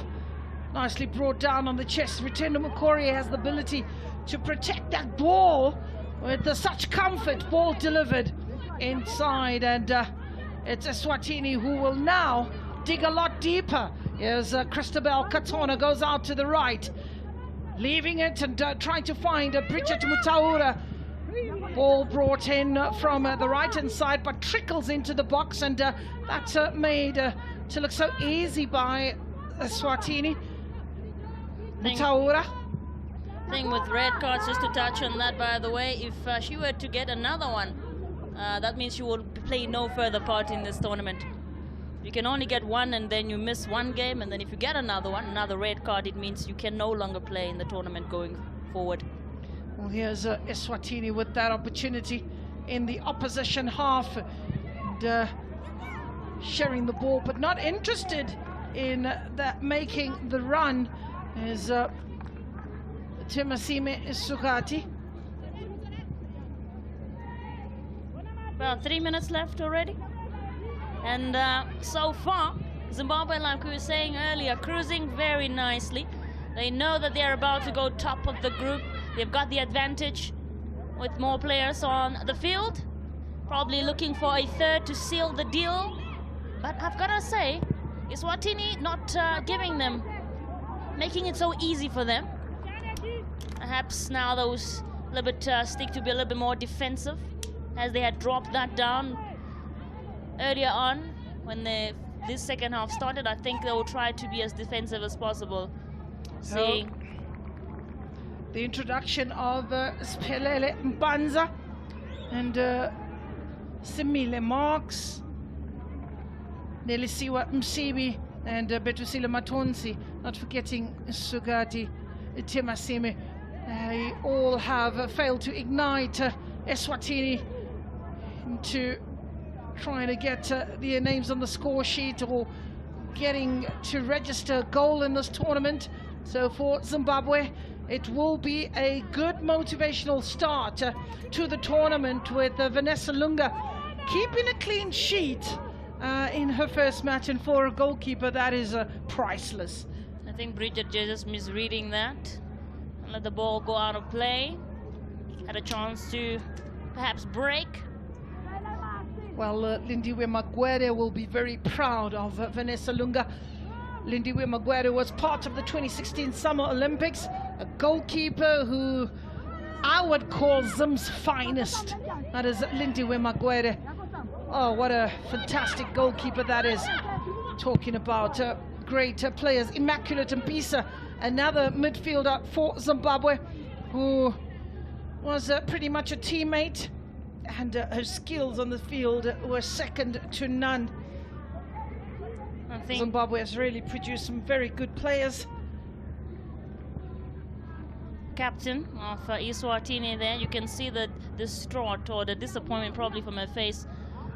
Nicely brought down on the chest. Ritendo Mukori has the ability to protect that ball with such comfort. Ball delivered inside, and it's Eswatini who will now dig a lot deeper. Here's Christabel Katona, goes out to the right, leaving it and trying to find Bridget Mutaura. Ball brought in from the right-hand side, but trickles into the box, and that's made to look so easy by Eswatini. Mutaura. Thing with red cards, just to touch on that, by the way, if she were to get another one, that means she will play no further part in this tournament. You can only get one, and then you miss one game, and then if you get another one, another red card, it means you can no longer play in the tournament going forward. Well, here's Eswatini with that opportunity in the opposition half, and sharing the ball, but not interested in that making the run is Timasime Sugati. About 3 minutes left already. And so far, Zimbabwe, like we were saying earlier, cruising very nicely. They know that they're about to go top of the group. They've got the advantage with more players on the field. Probably looking for a third to seal the deal. But I've got to say, Eswatini not giving them, making it so easy for them. Perhaps now those a little bit stick to be a little bit more defensive, as they had dropped that down earlier on when this second half started. I think they will try to be as defensive as possible. Seeing the introduction of Spelele Mpanza and Simile Marks, Nelisiwa Msibi and Betusile Matonsi, not forgetting Sugati Timasime. They all have failed to ignite Eswatini into trying to get their names on the score sheet or getting to register a goal in this tournament. So for Zimbabwe, it will be a good motivational start to the tournament, with Vanessa Lunga keeping a clean sheet in her first match, and for a goalkeeper that is priceless. I think Bridget just misreading that and let the ball go out of play. Had a chance to perhaps break. Well, Lindiwe Magwere will be very proud of Vanessa Lunga. Lindiwe Magwere was part of the 2016 Summer Olympics, a goalkeeper who I would call Zim's finest. That is Lindiwe Magwere. Oh, what a fantastic goalkeeper that is. talking about great players. Immaculate Mpisa, another midfielder for Zimbabwe, who was pretty much a teammate, and her skills on the field were second to none. I think Zimbabwe has really produced some very good players. Captain of Eswatini there, you can see the distraught or the disappointment probably from her face.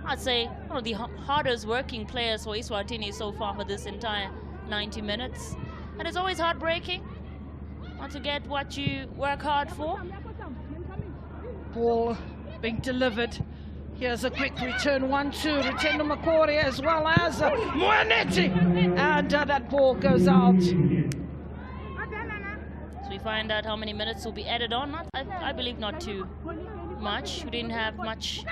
I'd say one of the hardest working players for Eswatini so far for this entire 90 minutes. And it's always heartbreaking not to get what you work hard for. Ball being delivered. Here's a quick return, 1-2, Rutendo Makore as well as Moaneti, and that ball goes out. So we find out how many minutes will be added on. I believe not too much. We didn't have much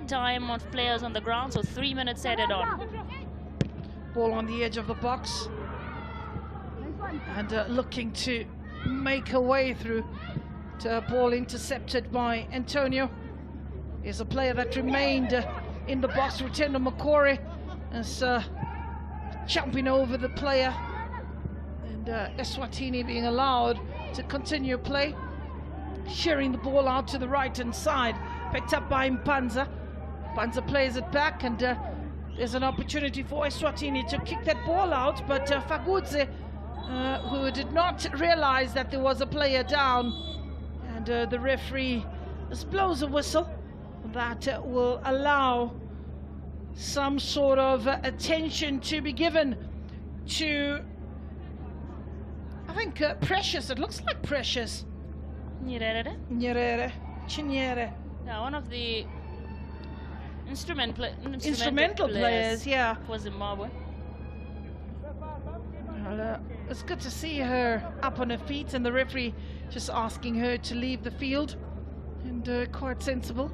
time of players on the ground, so 3 minutes added on. Ball on the edge of the box, and looking to make her way through. Ball intercepted by Antonio. Is a player that remained in the box. Rutendo Makore is jumping over the player, and Eswatini being allowed to continue play, shearing the ball out to the right hand side, picked up by Mpanza. Mpanza plays it back, and there's an opportunity for Eswatini to kick that ball out, but Fagudze, who did not realize that there was a player down, and the referee just blows a whistle that will allow some sort of attention to be given to, I think, Precious. It looks like Precious. Chinyere. Yeah, one of the instrumental players, yeah, for Zimbabwe. Well, it's good to see her up on her feet, and the referee just asking her to leave the field, and quite sensible,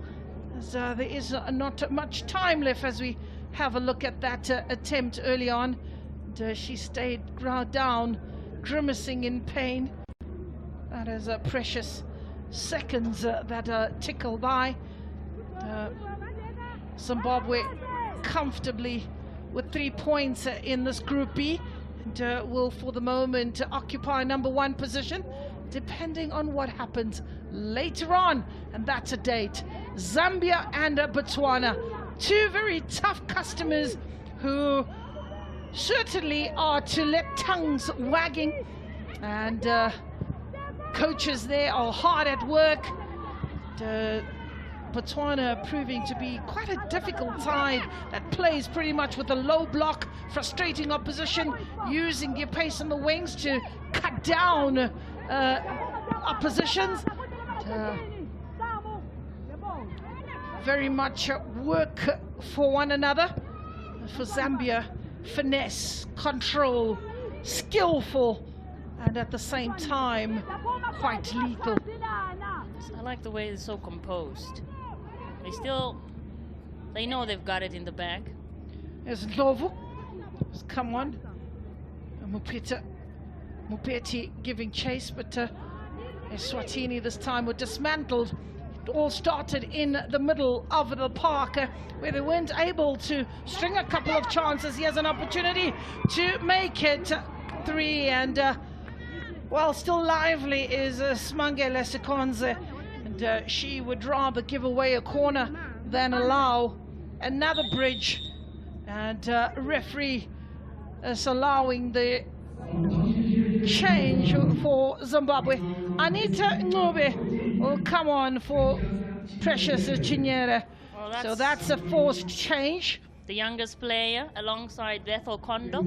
as there is not much time left as we have a look at that attempt early on. And, she stayed down, grimacing in pain. That is precious seconds that tickle by. Zimbabwe comfortably with 3 points in this Group B, and will for the moment occupy #1 position, depending on what happens later on, and that's a date. Zambia and Botswana, two very tough customers who certainly are to let tongues wagging, and coaches there are hard at work. Botswana proving to be quite a difficult side that plays pretty much with a low block, frustrating opposition, using their pace on the wings to cut down oppositions. Very much work for one another. For Zambia, finesse, control, skillful, and at the same time quite lethal. I like the way it's so composed. They know they've got it in the bag. There's Ndlovu. Come on. Mupeti giving chase, but Eswatini this time were dismantled. It all started in the middle of the park, where they weren't able to string a couple of chances. He has an opportunity to make it 3, and well, still lively is Smangele Sekonze, and she would rather give away a corner than allow another bridge, and referee is allowing the change for Zimbabwe. Anita Ncube will come on for Precious Chinyere. Well, So that's a forced change. The youngest player alongside Bethel Kondo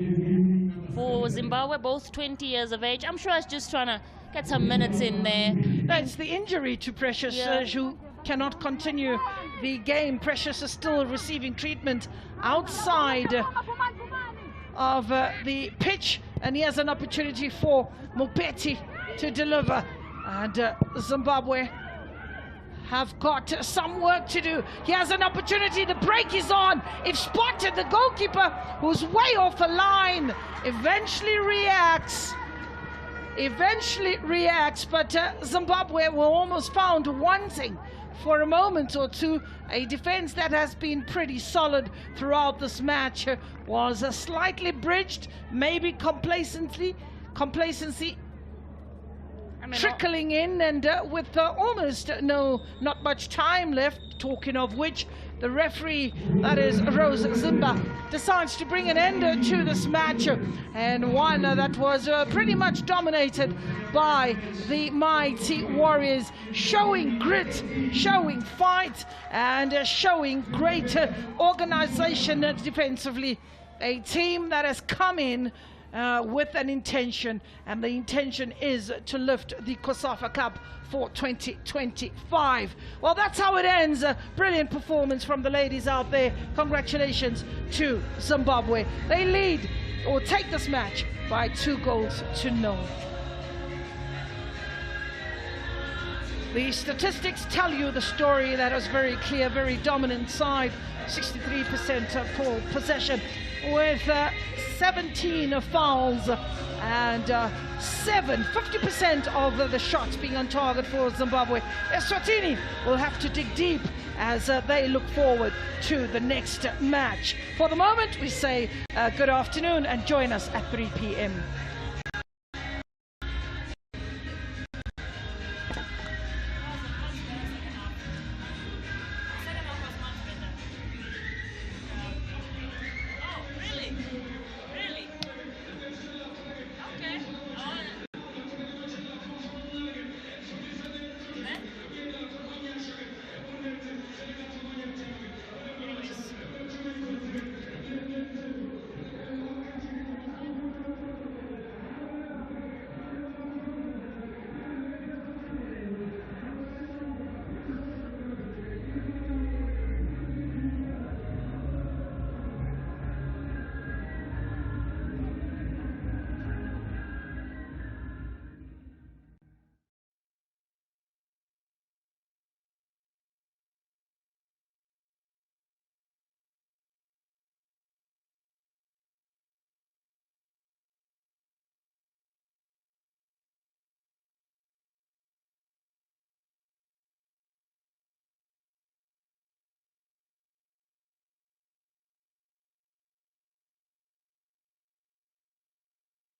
for Zimbabwe, both 20 years of age. I'm sure it's just trying to get some minutes in there. No, it's the injury to Precious, who cannot continue the game. Precious is still receiving treatment outside of the pitch, and he has an opportunity for Mupeti to deliver. And Zimbabwe have got some work to do. He has an opportunity. The break is on. If spotted, the goalkeeper, who's way off the line, eventually reacts, but Zimbabwe were almost found wanting for a moment or two. A defense that has been pretty solid throughout this match was slightly bridged, maybe complacency trickling in, and with almost not much time left, talking of which, the referee, that is Rose Zimba, decides to bring an end to this match, and one that was pretty much dominated by the mighty Warriors, showing grit, showing fight, and showing great organization defensively. A team that has come in with an intention, and the intention is to lift the COSAFA Cup for 2025. Well, that's how it ends. A brilliant performance from the ladies out there. Congratulations to Zimbabwe. They lead or take this match by 2-0. The statistics tell you the story. That was very clear, very dominant side, 63% full possession, with 17 fouls and 50% of the shots being on target for Zimbabwe. Eswatini will have to dig deep as they look forward to the next match. For the moment, we say good afternoon and join us at 3 p.m.